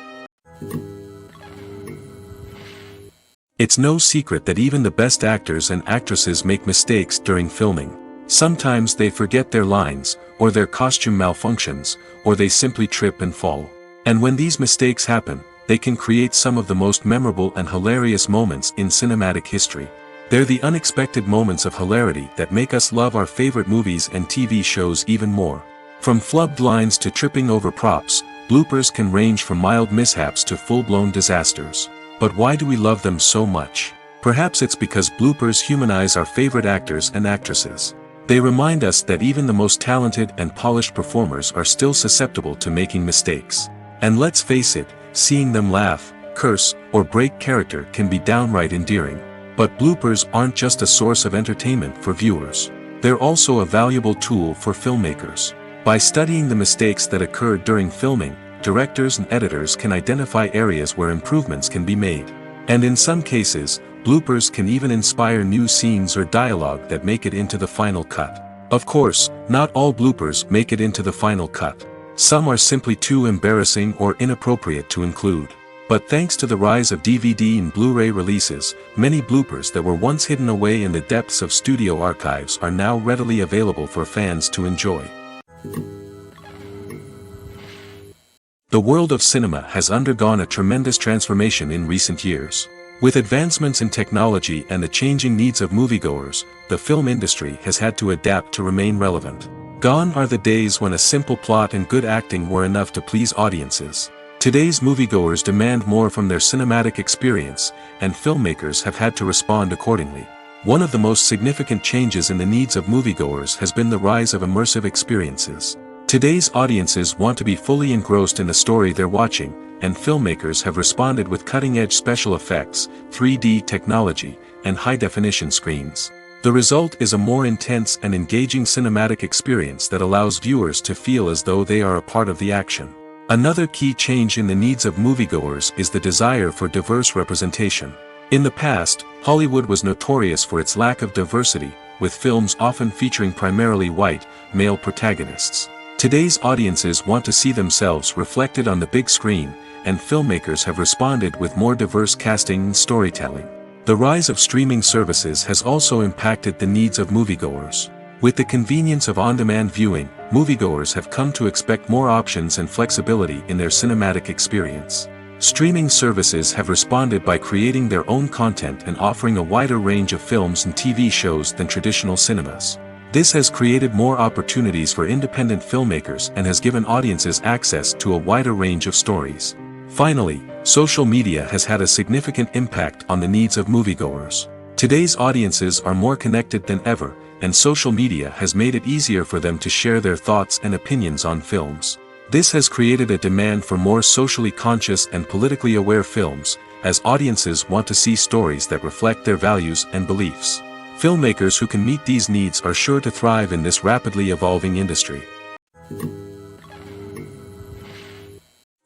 It's no secret that even the best actors and actresses make mistakes during filming. Sometimes they forget their lines, or their costume malfunctions, or they simply trip and fall. And when these mistakes happen, they can create some of the most memorable and hilarious moments in cinematic history. They're the unexpected moments of hilarity that make us love our favorite movies and TV shows even more. From flubbed lines to tripping over props, bloopers can range from mild mishaps to full-blown disasters. But why do we love them so much? Perhaps it's because bloopers humanize our favorite actors and actresses. They remind us that even the most talented and polished performers are still susceptible to making mistakes. And let's face it, seeing them laugh, curse, or break character can be downright endearing. But bloopers aren't just a source of entertainment for viewers. They're also a valuable tool for filmmakers. By studying the mistakes that occurred during filming, directors and editors can identify areas where improvements can be made. And in some cases, bloopers can even inspire new scenes or dialogue that make it into the final cut. Of course, not all bloopers make it into the final cut. Some are simply too embarrassing or inappropriate to include. But thanks to the rise of DVD and Blu-ray releases, many bloopers that were once hidden away in the depths of studio archives are now readily available for fans to enjoy. The world of cinema has undergone a tremendous transformation in recent years. With advancements in technology and the changing needs of moviegoers, the film industry has had to adapt to remain relevant. Gone are the days when a simple plot and good acting were enough to please audiences. Today's moviegoers demand more from their cinematic experience, and filmmakers have had to respond accordingly. One of the most significant changes in the needs of moviegoers has been the rise of immersive experiences. Today's audiences want to be fully engrossed in the story they're watching, and filmmakers have responded with cutting-edge special effects, 3D technology, and high-definition screens. The result is a more intense and engaging cinematic experience that allows viewers to feel as though they are a part of the action. Another key change in the needs of moviegoers is the desire for diverse representation. In the past, Hollywood was notorious for its lack of diversity, with films often featuring primarily white, male protagonists. Today's audiences want to see themselves reflected on the big screen, and filmmakers have responded with more diverse casting and storytelling. The rise of streaming services has also impacted the needs of moviegoers. With the convenience of on-demand viewing, moviegoers have come to expect more options and flexibility in their cinematic experience. Streaming services have responded by creating their own content and offering a wider range of films and TV shows than traditional cinemas. This has created more opportunities for independent filmmakers and has given audiences access to a wider range of stories. Finally, social media has had a significant impact on the needs of moviegoers. Today's audiences are more connected than ever, and social media has made it easier for them to share their thoughts and opinions on films. This has created a demand for more socially conscious and politically aware films, as audiences want to see stories that reflect their values and beliefs. Filmmakers who can meet these needs are sure to thrive in this rapidly evolving industry.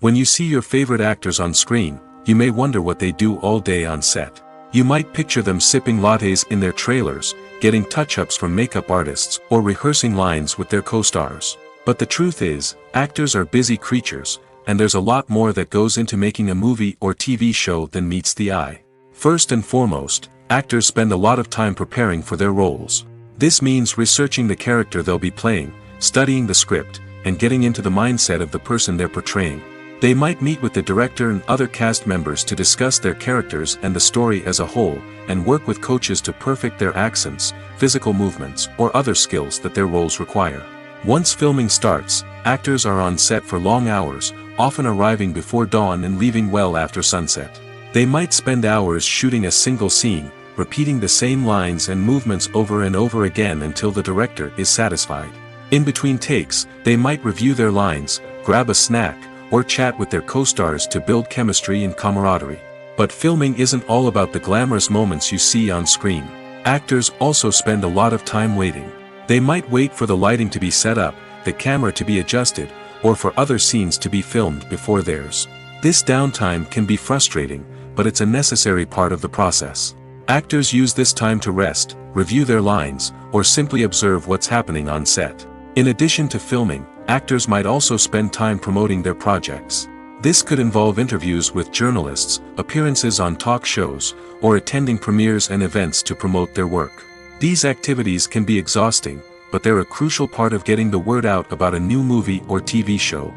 When you see your favorite actors on screen, you may wonder what they do all day on set. You might picture them sipping lattes in their trailers, getting touch-ups from makeup artists, or rehearsing lines with their co-stars. But the truth is, actors are busy creatures, and there's a lot more that goes into making a movie or TV show than meets the eye. First and foremost, actors spend a lot of time preparing for their roles. This means researching the character they'll be playing, studying the script, and getting into the mindset of the person they're portraying. They might meet with the director and other cast members to discuss their characters and the story as a whole, and work with coaches to perfect their accents, physical movements, or other skills that their roles require. Once filming starts, actors are on set for long hours, often arriving before dawn and leaving well after sunset. They might spend hours shooting a single scene, repeating the same lines and movements over and over again until the director is satisfied. In between takes, they might review their lines, grab a snack, or chat with their co-stars to build chemistry and camaraderie. But filming isn't all about the glamorous moments you see on screen. Actors also spend a lot of time waiting. They might wait for the lighting to be set up, the camera to be adjusted, or for other scenes to be filmed before theirs. This downtime can be frustrating, but it's a necessary part of the process. Actors use this time to rest, review their lines, or simply observe what's happening on set. In addition to filming, actors might also spend time promoting their projects. This could involve interviews with journalists, appearances on talk shows, or attending premieres and events to promote their work. These activities can be exhausting, but they're a crucial part of getting the word out about a new movie or TV show.